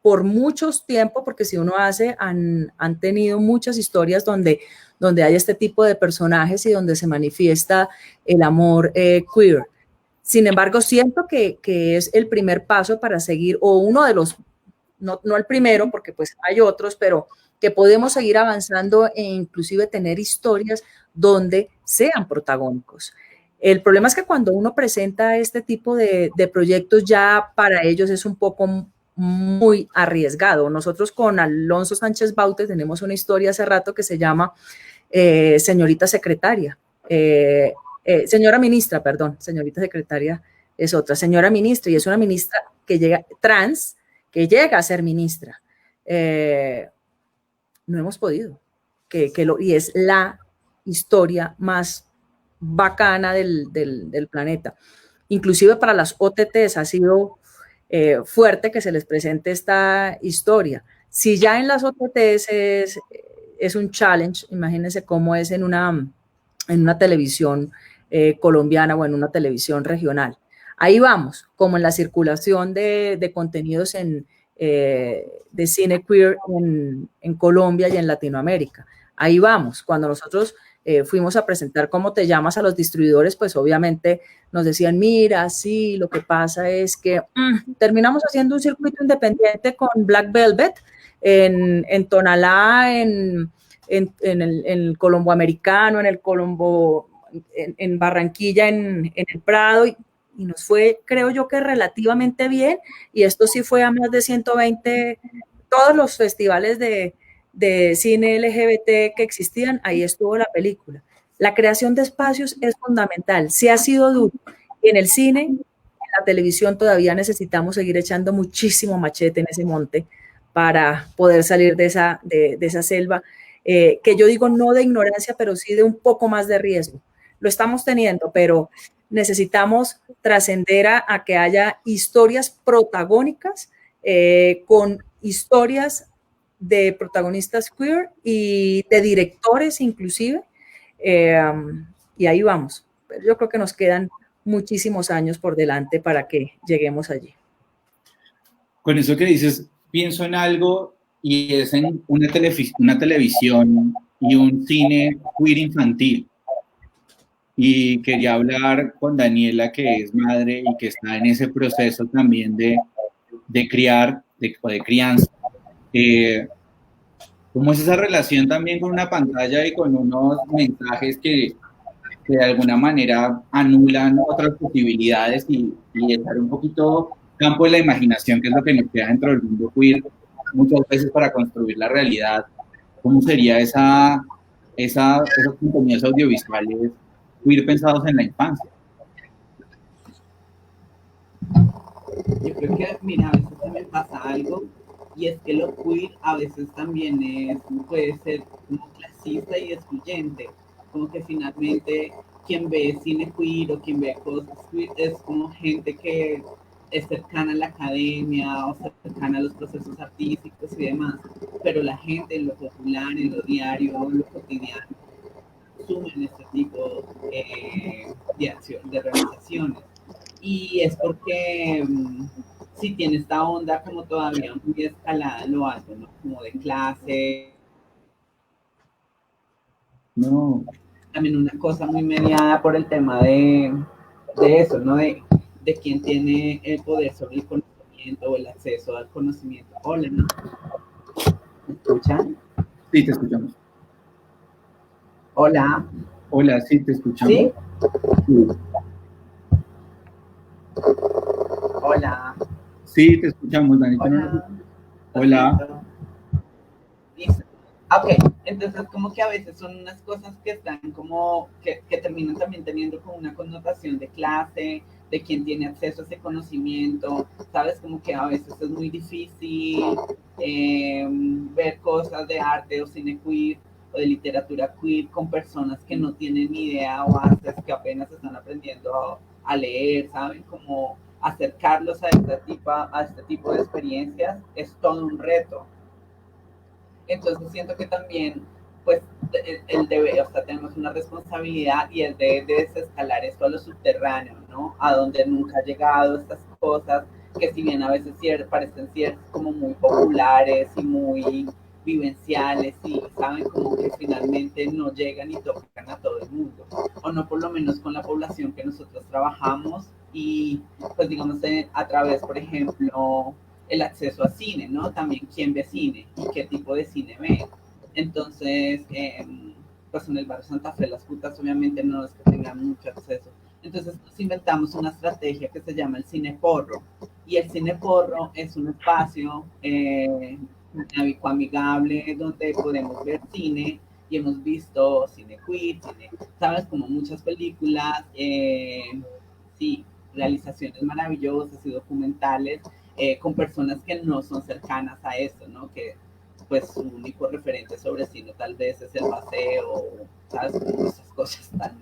por muchos tiempos, porque si uno han tenido muchas historias donde hay este tipo de personajes y donde se manifiesta el amor queer. Sin embargo, siento que es el primer paso para seguir, o uno de los, no el primero, porque pues hay otros, pero que podemos seguir avanzando e inclusive tener historias donde sean protagónicos. El problema es que cuando uno presenta este tipo de proyectos, ya para ellos es un poco muy arriesgado. Nosotros con Alonso Sánchez Baute tenemos una historia hace rato que se llama Señorita Secretaria. Señora Ministra, perdón, Señorita Secretaria es otra. Señora Ministra, y es una ministra que llega, trans, que llega a ser ministra. No hemos podido. Y es la historia más bacana del planeta. Inclusive para las OTTs ha sido fuerte que se les presente esta historia. Si ya en las OTTs es un challenge, imagínense cómo es en una televisión colombiana o en una televisión regional. Ahí vamos, como en la circulación de contenidos de cine queer en Colombia y en Latinoamérica. Ahí vamos. Cuando nosotros fuimos a presentar cómo te llamas a los distribuidores, pues obviamente nos decían, mira, sí, lo que pasa es que terminamos haciendo un circuito independiente con Black Velvet en Tonalá, en el Colombo Americano, en el Colombo, en Barranquilla, en el Prado, y nos fue, creo yo, que relativamente bien, y esto sí fue a más de 120, todos los festivales de cine LGBT que existían, ahí estuvo la película. La creación de espacios es fundamental. Sí ha sido duro. En el cine, en la televisión todavía necesitamos seguir echando muchísimo machete en ese monte para poder salir de esa selva, que yo digo no de ignorancia, pero sí de un poco más de riesgo. Lo estamos teniendo, pero necesitamos trascender a que haya historias protagónicas con historias de protagonistas queer y de directores inclusive, y ahí vamos. Pero yo creo que nos quedan muchísimos años por delante para que lleguemos allí.
Con eso que dices, pienso en algo y es en una televisión y un cine queer infantil. Y quería hablar con Daniela, que es madre y que está en ese proceso también de criar, o de crianza. ¿Cómo es esa relación también con una pantalla y con unos mensajes que de alguna manera anulan otras posibilidades y dejar un poquito campo de la imaginación, que es lo que nos queda dentro del mundo queer, muchas veces para construir la realidad? ¿Cómo sería esos contenidos audiovisuales queer pensados en la infancia?
yo creo que, mira, a veces también pasa algo, y es que lo queer a veces también puede ser como clasista y excluyente, como que finalmente quien ve cine queer o quien ve cosas queer es como gente que es cercana a la academia o cercana a los procesos artísticos y demás, pero la gente en lo popular, en lo diario, en lo cotidiano, asumen este tipo de acción, de realizaciones. Y es porque sí tiene esta onda como todavía muy escalada en lo alto, ¿no? Como de clase.
No.
También una cosa muy mediada por el tema de eso, ¿no? De quién tiene el poder sobre el conocimiento o el acceso al conocimiento. Hola, ¿no? ¿Me escuchan?
Sí, te escuchamos.
Hola.
Hola, sí, te escuchamos.
¿Sí?
Sí.
Hola.
Sí, te escuchamos, Dani.
Hola.
Hola.
Listo. Ok, entonces como que a veces son unas cosas que están como, que terminan también teniendo como una connotación de clase, de quien tiene acceso a ese conocimiento, sabes, como que a veces es muy difícil ver cosas de arte o cine queer o de literatura queer con personas que no tienen ni idea o bases, que apenas están aprendiendo a leer, ¿saben? Como acercarlos a este tipo de experiencias es todo un reto. Entonces siento que también, pues, el deber, o sea, tenemos una responsabilidad y el de desescalar esto a lo subterráneo, ¿no? A donde nunca ha llegado estas cosas, que si bien a veces parecen ser como muy populares y muy vivenciales y saben como que finalmente no llegan y tocan a todo el mundo, o no por lo menos con la población que nosotros trabajamos y pues digamos a través, por ejemplo, el acceso a cine, ¿no? También quién ve cine y qué tipo de cine ve. Entonces, pues en el barrio Santa Fe las putas obviamente no es que tengan mucho acceso. Entonces nos inventamos una estrategia que se llama el cine porro. Y el cine porro es un espacio amigable donde podemos ver cine y hemos visto cine queer, cine, sabes, como muchas películas, sí, realizaciones maravillosas y documentales con personas que no son cercanas a eso, ¿no? Que pues su único referente sobre cine tal vez es el paseo, ¿sabes? Como esas cosas tan...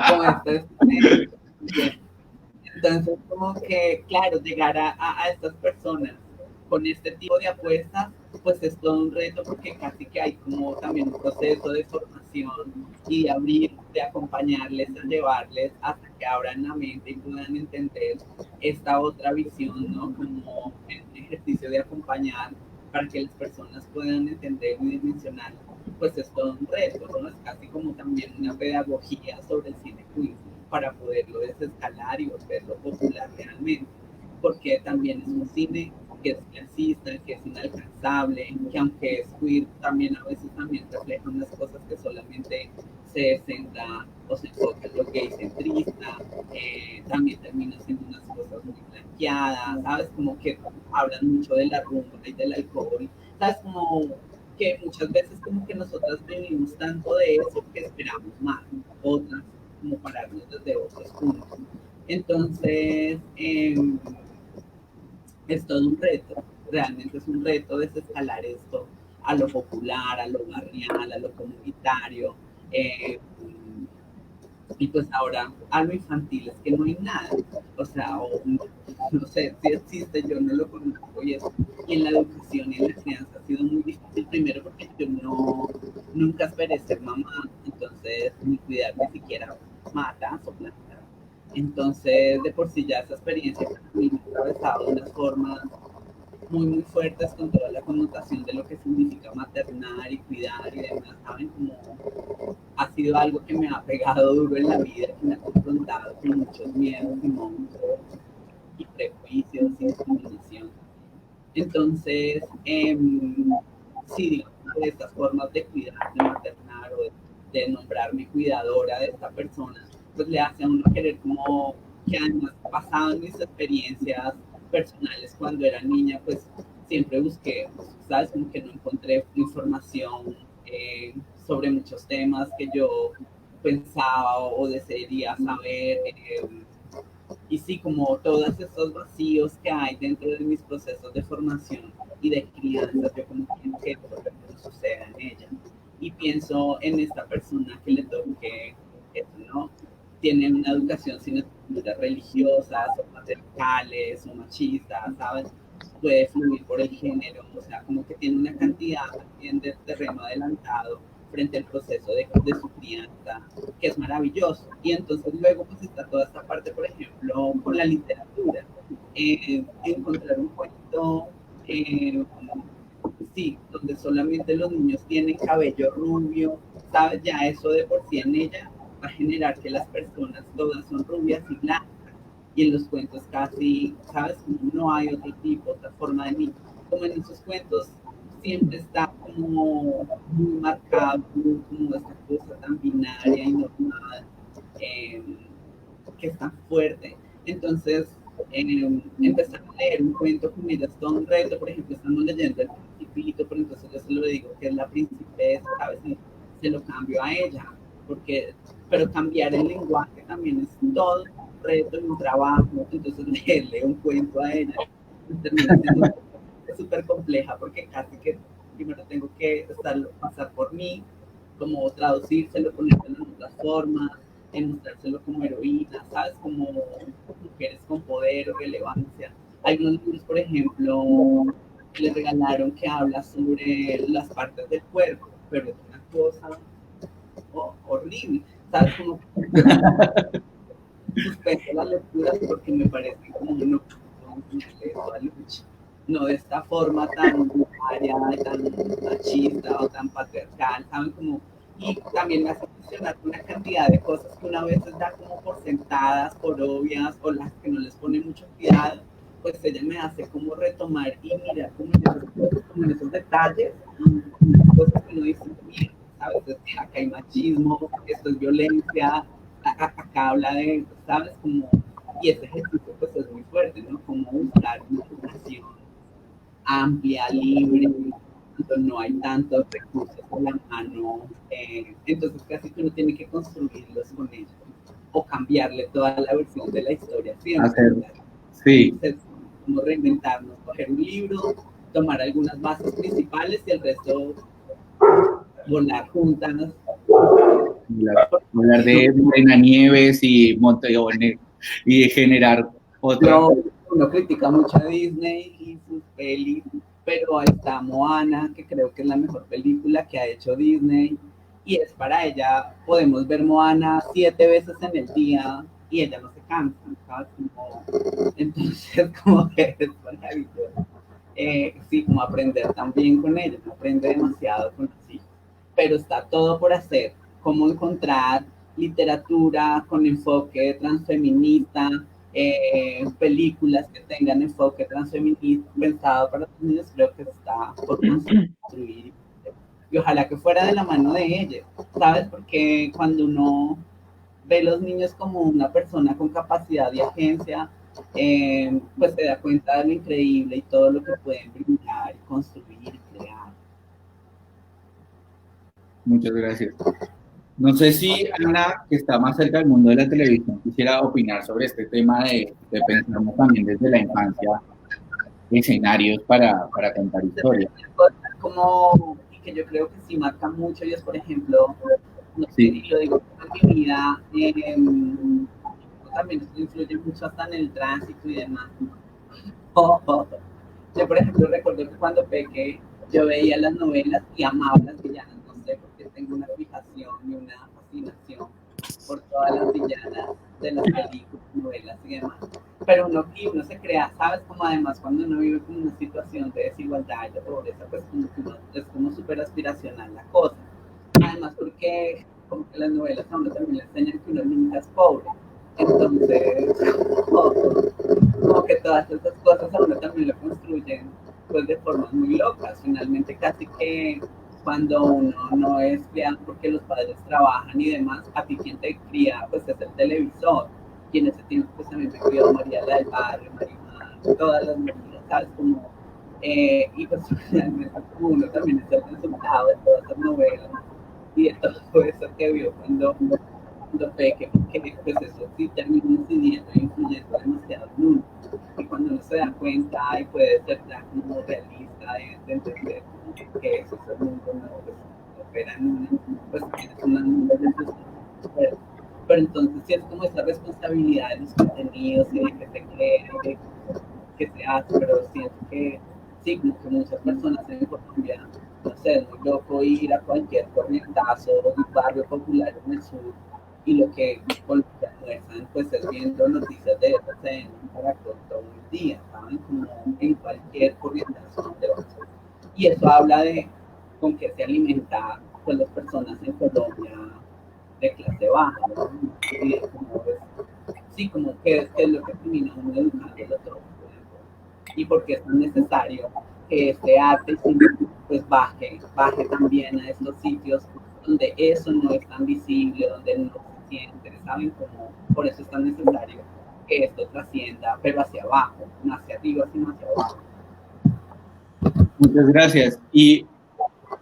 como este, entonces, como que, claro, llegar a estas personas con este tipo de apuestas, pues es todo un reto porque casi que hay como también un proceso de formación y de abrir, de acompañarles, de llevarles hasta que abran la mente y puedan entender esta otra visión, ¿no? Como el ejercicio de acompañar para que las personas puedan entender y dimensionar, pues es todo un reto, ¿no? Es casi como también una pedagogía sobre el cine queer para poderlo desescalar y volverlo popular realmente, porque también es un cine que es clasista, que es inalcanzable, que aunque es queer, también a veces también refleja unas cosas que solamente se centra o se enfoca en lo gay-centrista, también termina siendo unas cosas muy blanqueadas, ¿sabes? Como que hablan mucho de la rumba y del alcohol, ¿sabes? Como que muchas veces como que nosotras vivimos tanto de eso que esperamos más, otras como pararnos desde otros puntos. Entonces, es todo un reto, realmente es un reto desescalar esto a lo popular, a lo barrial, a lo comunitario. Y pues ahora a lo infantil es que no hay nada, o sea, o no sé si existe, yo no lo conozco y en la educación y en la crianza ha sido muy difícil, primero porque yo nunca esperé ser mamá, entonces ni cuidar ni siquiera matas o plantas. Entonces, de por sí ya esa experiencia para mí me ha atravesado de unas formas muy fuertes con toda la connotación de lo que significa maternar y cuidar y demás, ¿saben? Como ha sido algo que me ha pegado duro en la vida, que me ha confrontado con muchos miedos y monstruos y prejuicios y discriminación. Entonces, sí, digamos, de estas formas de cuidar, de maternar o de nombrarme cuidadora de esta persona, pues le hace a uno querer como que además basado en mis experiencias personales cuando era niña, pues siempre busqué, sabes, como que no encontré información sobre muchos temas que yo pensaba o desearía saber y sí, como todos esos vacíos que hay dentro de mis procesos de formación y de crianza, yo como que eso no suceda en ella. Y pienso en esta persona que le toque eso, ¿no? Tiene una educación sin estructuras religiosas o patriarcales o machistas, ¿sabes? Puede fluir por el género, o sea, como que tiene una cantidad también de terreno adelantado frente al proceso de su crianza, que es maravilloso. Y entonces luego pues está toda esta parte, por ejemplo, con la literatura. Encontrar un cuento, sí, donde solamente los niños tienen cabello rubio, ¿sabes? Ya eso de por sí en ella va a generar que las personas todas son rubias y blancas. Y en los cuentos casi, ¿sabes? No hay otro tipo, otra forma de mí. Como en esos cuentos siempre está como muy marcado, como esta cosa tan binaria y normal, que es tan fuerte. Entonces, empezar a leer un cuento con ella es todo un reto. Por ejemplo, estamos leyendo El Principito, pero entonces yo se lo digo que es la princesa, ¿sabes? Y se lo cambio a ella, pero cambiar el lenguaje también es todo un reto y un trabajo. Entonces, leerle un cuento a ella termina siendo súper compleja, porque casi que primero tengo que pasar por mí, como traducírselo, ponérselo en otras formas, mostrárselo como heroína, ¿sabes? Como mujeres con poder o relevancia. Hay unos libros, por ejemplo, que le regalaron que habla sobre las partes del cuerpo, pero es una cosa horrible, ¿sabes? Como suspendo las lecturas porque me parece como no a Lucha, no de esta forma tan binaria, tan machista o tan patriarcal, ¿saben? Como, y también me hace cuestionar una cantidad de cosas que una vez da como por sentadas, por obvias, o las que no les pone mucho cuidado, pues ella me hace como retomar y mirar como en esos detalles, cosas que no dicen bien, ¿sabes? Es que acá hay machismo, esto es violencia, acá habla de, ¿sabes? Como, y ese ejercicio pues es muy fuerte, ¿no? Como buscar una educación amplia, libre, entonces no hay tantos recursos a la mano, entonces casi que uno tiene que construirlos con ellos, o cambiarle toda la versión de la historia, siempre.
Sí.
Entonces, como reinventarnos, coger un libro, tomar algunas bases principales y el resto volar juntas.
Hablar de Reina Nieves y Monteone y generar otra.
No, uno critica mucho a Disney y sus pelis, pero está Moana, que creo que es la mejor película que ha hecho Disney, y es para ella, podemos ver Moana 7 veces en el día y ella no se cansa, ¿sabes? Entonces, como que es maravilloso. Sí, como aprender también con ella, aprende demasiado con los hijos, pero está todo por hacer, cómo encontrar literatura con enfoque transfeminista, películas que tengan enfoque transfeminista pensado para los niños, creo que está por construir. Y ojalá que fuera de la mano de ellos, ¿sabes? Porque cuando uno ve a los niños como una persona con capacidad de agencia, pues se da cuenta de lo increíble y todo lo que pueden brindar, construir y crear.
Muchas gracias. No sé si Ana, que está más cerca del mundo de la televisión, quisiera opinar sobre este tema de pensarnos también desde la infancia escenarios para contar historias.
Como, y que yo creo que sí marca mucho, y es, por ejemplo, no sé, y lo digo en mi vida, también esto influye mucho hasta en el tránsito y demás. Yo, por ejemplo, recuerdo que cuando pequé, yo veía las novelas y amaba las villanas, no sé, porque tengo una fijación y una fascinación por todas las villanas de las películas, novelas y demás. Pero uno se crea, ¿sabes? Como además cuando uno vive con una situación de desigualdad y de pobreza, pues como que uno, es como súper aspiracional la cosa. Además porque como que las novelas a uno también le enseñan que uno nunca es pobre. Entonces, como que todas esas cosas a uno también lo construyen pues de formas muy locas. Finalmente casi que cuando uno no es criado porque los padres trabajan y demás, a ti quien te cría pues es el televisor. Y en ese tiempo pues también me crió María la del Barrio, María, todas las Marías, ¿sabes? Como, y pues finalmente uno también es el resultado de todas esas novelas y de todo eso que vio cuando peque, porque pues eso sí termina incidiendo e influyendo demasiado cuenta y puede ser ya como realista de entender que eso es el mundo, no pues, opera en una, pues tienes una nube de tus, pero entonces sí es como esa responsabilidad de los contenidos y de que se crea y de que se hace, pero siento que sí, como que muchas personas en Colombia, no sé, es muy loco ir a cualquier corrientazo, un barrio popular en el sur, y lo que almuerzan pues es viendo noticias de RCN para todo el día, ¿saben? Como en cualquier corrientazo donde vas. Y eso habla de con qué se alimenta pues las personas en Colombia de clase baja, ¿no? Y como, pues, sí, como que es lo que termina uno educando a otro, y porque es tan necesario que este arte pues baje también a estos sitios donde eso no es tan visible, donde no se siente, ¿saben? Como por eso es tan necesario que esto trascienda, pero hacia abajo, no hacia arriba, sino hacia abajo.
Muchas gracias. Y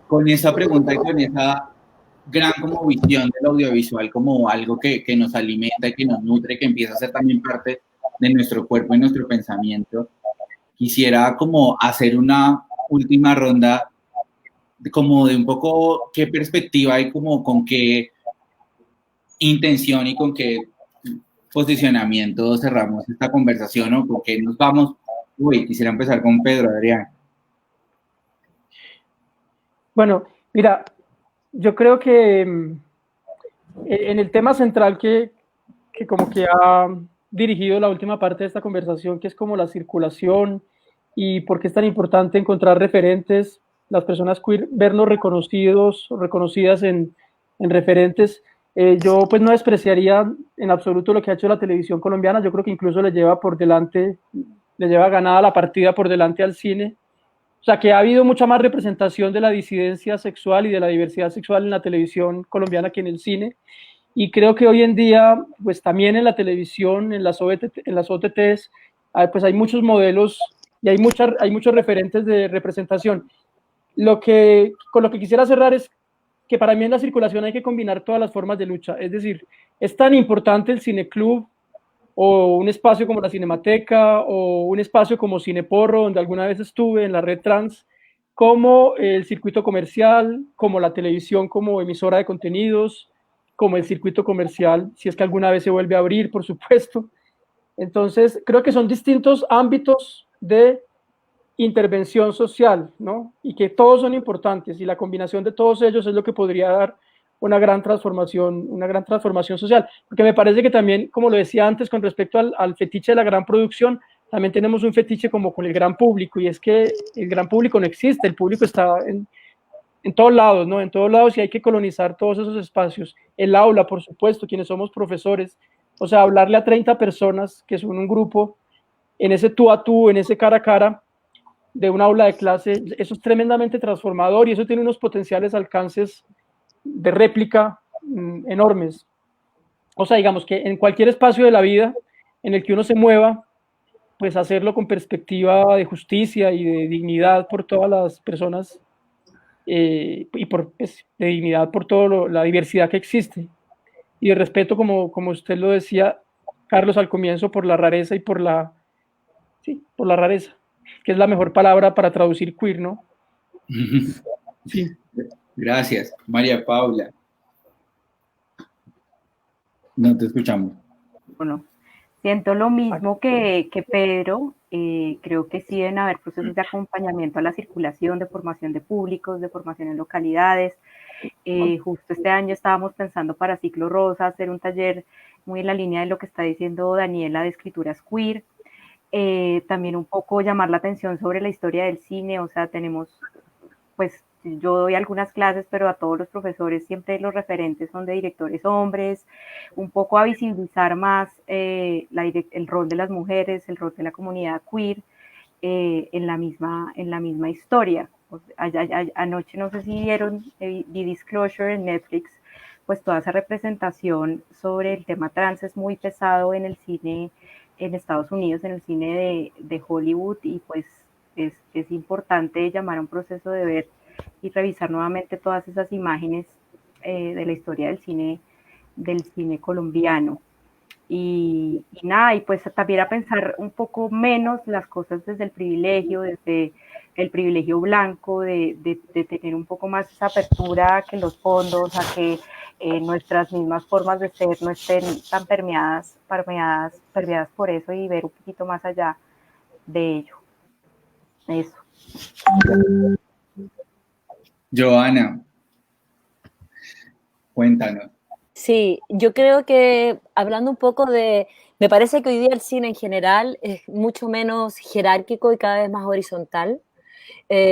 con esa pregunta y con esa gran como visión del audiovisual como algo que nos alimenta y que nos nutre, que empieza a ser también parte de nuestro cuerpo y nuestro pensamiento, quisiera como hacer una última ronda como de un poco qué perspectiva y como con qué intención y con qué posicionamiento cerramos esta conversación o con qué nos vamos. Uy, quisiera empezar con Pedro, Adrián.
Bueno, mira, yo creo que en el tema central que como que ha dirigido la última parte de esta conversación, que es como la circulación y por qué es tan importante encontrar referentes, las personas queer, vernos reconocidos o reconocidas en referentes. Yo pues no despreciaría en absoluto lo que ha hecho la televisión colombiana, yo creo que incluso le lleva por delante, le lleva ganada la partida por delante al cine. O sea, que ha habido mucha más representación de la disidencia sexual y de la diversidad sexual en la televisión colombiana que en el cine. Y creo que hoy en día, pues también en la televisión, en las OTTs, pues hay muchos modelos y hay muchos referentes de representación. Con lo que quisiera cerrar es que para mí en la circulación hay que combinar todas las formas de lucha. Es decir, es tan importante el cineclub o un espacio como la Cinemateca o un espacio como Cineporro, donde alguna vez estuve en la red trans, como el circuito comercial, como la televisión como emisora de contenidos, como el circuito comercial, si es que alguna vez se vuelve a abrir, por supuesto. Entonces, creo que son distintos ámbitos de intervención social, ¿no? Y que todos son importantes y la combinación de todos ellos es lo que podría dar una gran transformación social. Porque me parece que también, como lo decía antes, con respecto al fetiche de la gran producción, también tenemos un fetiche como con el gran público, y es que el gran público no existe, el público está en todos lados, ¿no? En todos lados, y hay que colonizar todos esos espacios. El aula, por supuesto, quienes somos profesores, o sea, hablarle a 30 personas que son un grupo, en ese tú a tú, en ese cara a cara, de un aula de clase, eso es tremendamente transformador y eso tiene unos potenciales alcances de réplica enormes. O sea, digamos que en cualquier espacio de la vida en el que uno se mueva, pues hacerlo con perspectiva de justicia y de dignidad por todas las personas y pues, de dignidad por toda la diversidad que existe y de respeto, como usted lo decía, Carlos, al comienzo, por la rareza y por la rareza, que es la mejor palabra para traducir queer, ¿no?
Sí. Gracias, María Paula. No te escuchamos.
Bueno, siento lo mismo que Pedro. Creo que sí deben haber procesos de acompañamiento a la circulación, de formación de públicos, de formación en localidades. Justo este año estábamos pensando para Ciclo Rosa hacer un taller muy en la línea de lo que está diciendo Daniela de escrituras queer. También un poco llamar la atención sobre la historia del cine, o sea, tenemos, pues yo doy algunas clases, pero a todos los profesores siempre los referentes son de directores hombres, un poco a visibilizar más el rol de las mujeres, el rol de la comunidad queer en la misma historia. Anoche no sé si vieron The Disclosure en Netflix, pues toda esa representación sobre el tema trans es muy pesado en el cine en Estados Unidos, en el cine de Hollywood, y pues es importante llamar a un proceso de ver y revisar nuevamente todas esas imágenes de la historia del cine colombiano. y nada, y pues también a pensar un poco menos las cosas desde el privilegio blanco, de tener un poco más esa apertura a que los fondos, a que nuestras mismas formas de ser no estén tan permeadas por eso, y ver un poquito más allá de ello. Eso.
Joana, cuéntanos.
Sí, yo creo que hablando un poco me parece que hoy día el cine en general es mucho menos jerárquico y cada vez más horizontal.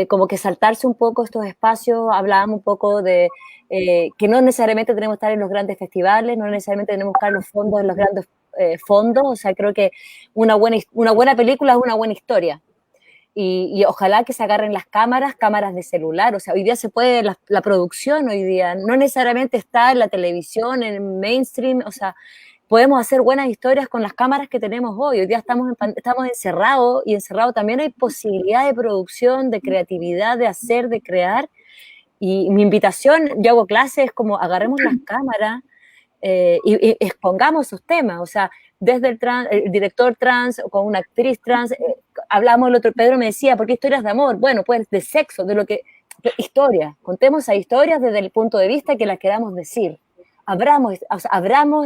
Como que saltarse un poco estos espacios, hablábamos un poco de que no necesariamente tenemos que estar en los grandes festivales, no necesariamente tenemos que estar en los fondos, en los grandes fondos, o sea, creo que una buena película es una buena historia. Y ojalá que se agarren las cámaras de celular, o sea, hoy día se puede, la producción hoy día no necesariamente está en la televisión, en el mainstream, o sea, podemos hacer buenas historias con las cámaras que tenemos hoy estamos encerrados, y encerrados también hay posibilidad de producción, de creatividad, de hacer, de crear, y mi invitación, yo hago clases como agarremos las cámaras y expongamos esos temas, o sea, desde el director trans, o con una actriz trans, hablamos el otro, Pedro me decía, ¿por qué historias de amor? Bueno, pues de sexo, historias, contemos a historias desde el punto de vista que las queramos decir, abramos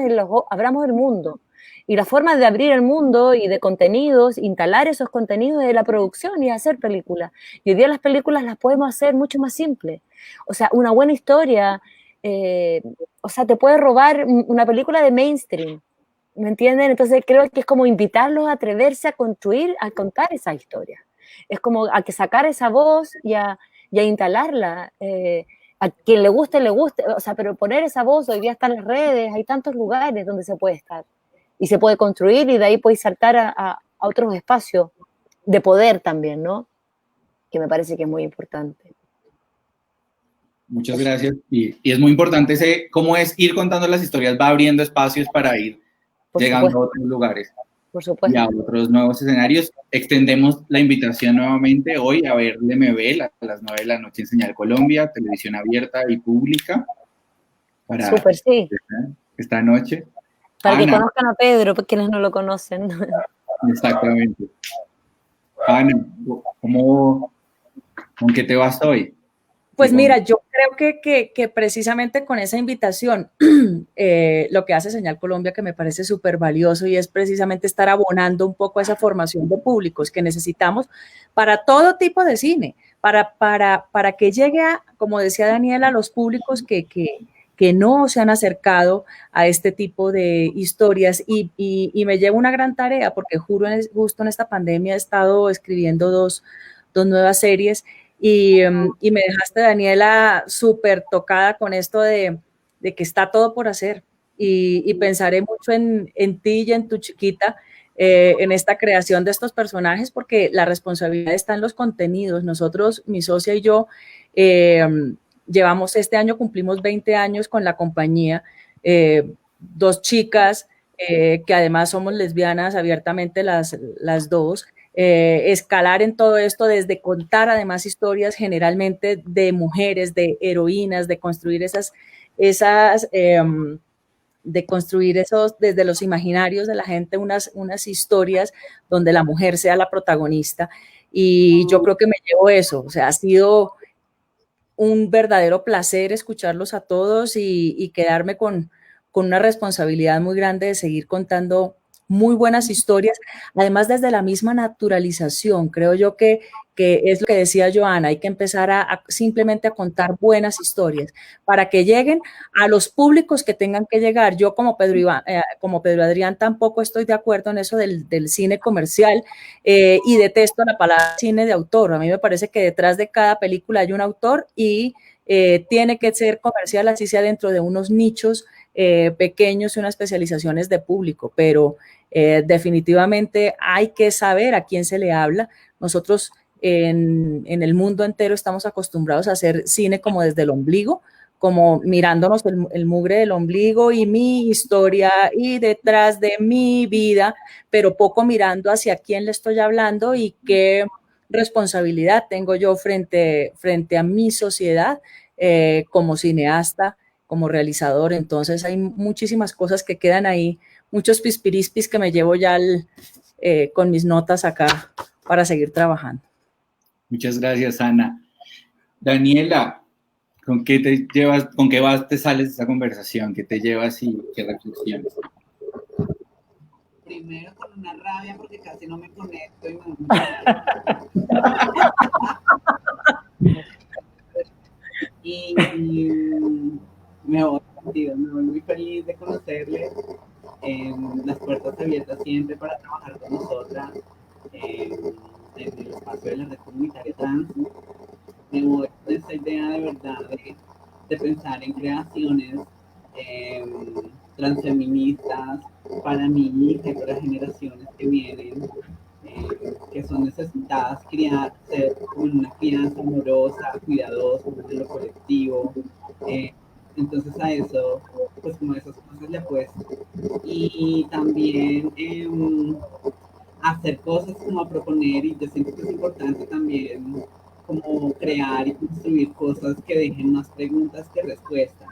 el mundo, y la forma de abrir el mundo y de contenidos, instalar esos contenidos de la producción y hacer películas, y hoy día las películas las podemos hacer mucho más simples, o sea, una buena historia, o sea, te puede robar una película de mainstream, ¿me entienden? Entonces creo que es como invitarlos a atreverse a construir, a contar esa historia. Es como a que sacar esa voz y a instalarla. A quien le guste, o sea, pero poner esa voz, hoy día están las redes, hay tantos lugares donde se puede estar. Y se puede construir y de ahí puedes saltar a otros espacios de poder también, ¿no? Que me parece que es muy importante.
Muchas gracias. Y es muy importante cómo es ir contando las historias, va abriendo espacios para ir llegando a otros lugares.
Por supuesto.
Y a otros nuevos escenarios. Extendemos la invitación nuevamente hoy a ver DMV a las 9 de la noche en Señal Colombia, televisión abierta y pública. Para
Súper, sí.
Esta noche.
Para
Ana,
que conozcan a Pedro, quienes no lo conocen.
Exactamente. Ana, ¿con qué te vas hoy?
Pues mira, yo creo que precisamente con esa invitación, lo que hace Señal Colombia, que me parece súper valioso, y es precisamente estar abonando un poco a esa formación de públicos que necesitamos para todo tipo de cine, para que llegue como decía Daniela, a los públicos que no se han acercado a este tipo de historias, y me lleva una gran tarea, porque justo en esta pandemia he estado escribiendo dos nuevas series. Y me dejaste, Daniela, súper tocada con esto de que está todo por hacer, y pensaré mucho en ti y en tu chiquita, en esta creación de estos personajes, porque la responsabilidad está en los contenidos. Nosotros, mi socia y yo, este año cumplimos 20 años con la compañía, dos chicas que además somos lesbianas abiertamente las dos. Escalar en todo esto, desde contar además historias generalmente de mujeres, de heroínas, de construir de construir esos desde los imaginarios de la gente, unas historias donde la mujer sea la protagonista, y yo creo que me llevo eso. O sea, ha sido un verdadero placer escucharlos a todos y quedarme con una responsabilidad muy grande de seguir contando muy buenas historias, además desde la misma naturalización. Creo yo que es lo que decía Joana, hay que empezar simplemente a contar buenas historias para que lleguen a los públicos que tengan que llegar. Yo como Pedro Adrián tampoco estoy de acuerdo en eso del cine comercial, y detesto la palabra cine de autor. A mí me parece que detrás de cada película hay un autor, y tiene que ser comercial, así sea dentro de unos nichos pequeños y unas especializaciones de público, pero definitivamente hay que saber a quién se le habla. Nosotros en el mundo entero estamos acostumbrados a hacer cine como desde el ombligo, como mirándonos el mugre del ombligo y mi historia y detrás de mi vida, pero poco mirando hacia quién le estoy hablando y qué responsabilidad tengo yo frente a mi sociedad como cineasta, como realizador. Entonces hay muchísimas cosas que quedan ahí muchos pispirispis que me llevo ya con mis notas acá para seguir trabajando.
Muchas gracias, Ana. Daniela, ¿con qué te llevas, con qué te sales de esta conversación? ¿Qué te llevas y qué reflexiones?
Primero con una rabia porque casi no me conecto y me voy muy feliz de conocerle. Las puertas abiertas siempre para trabajar con nosotras en el espacio de la red comunitaria trans. Me voy con esa idea de verdad de pensar en creaciones transfeministas para mi hija y para generaciones que vienen, que son necesitadas ser con una crianza amorosa, cuidadosa, de lo colectivo. Entonces a eso, pues como esas cosas le apuesto. Y también hacer cosas como a proponer, y yo siento que es importante también como crear y construir cosas que dejen más preguntas que respuestas,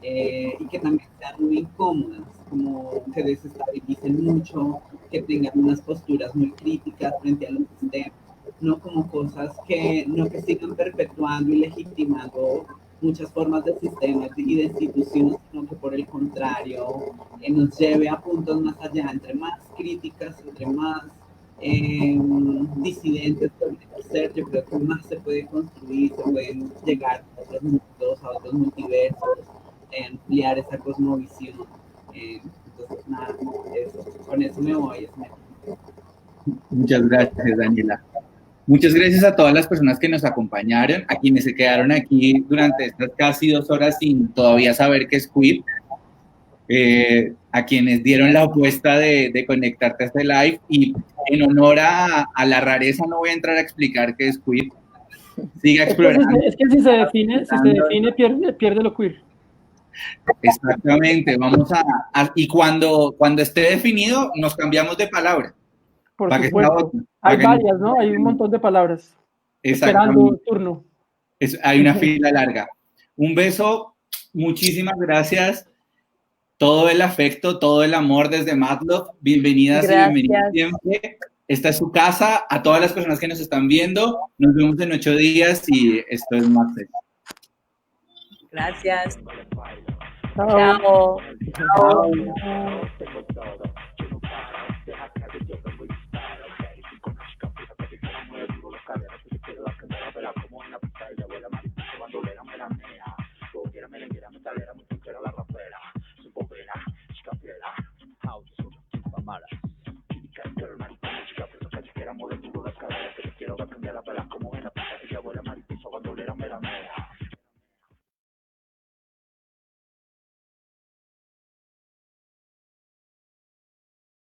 y que también sean muy incómodas, como que desestabilicen mucho, que tengan unas posturas muy críticas frente a los sistemas, no como cosas que no que sigan perpetuando y legitimando muchas formas de sistemas y de instituciones, sino que por el contrario nos lleve a puntos más allá, entre más críticas, entre más disidentes podemos ser, yo creo que más se puede construir, se pueden llegar a otros mundos, a otros multiversos, ampliar esa cosmovisión. Entonces, nada, con eso me voy.
Muchas gracias, Daniela. Muchas gracias a todas las personas que nos acompañaron, a quienes se quedaron aquí durante estas casi 2 horas sin todavía saber qué es queer, a quienes dieron la apuesta de conectarte a este live, y en honor a la rareza no voy a entrar a explicar qué es queer. Siga explorando.
Es que si se define pierde lo queer.
Exactamente, vamos y cuando esté definido nos cambiamos de palabra.
Por supuesto. Hay varias, ¿no? Hay un montón de palabras. Esperando turno.
Hay una fila larga. Un beso, muchísimas gracias. Todo el afecto, todo el amor desde Matlock. Bienvenidas y bienvenidos siempre. Esta es su casa. A todas las personas que nos están viendo, nos vemos en 8 días y esto es Matlock.
Gracias.
Chao.
Chao.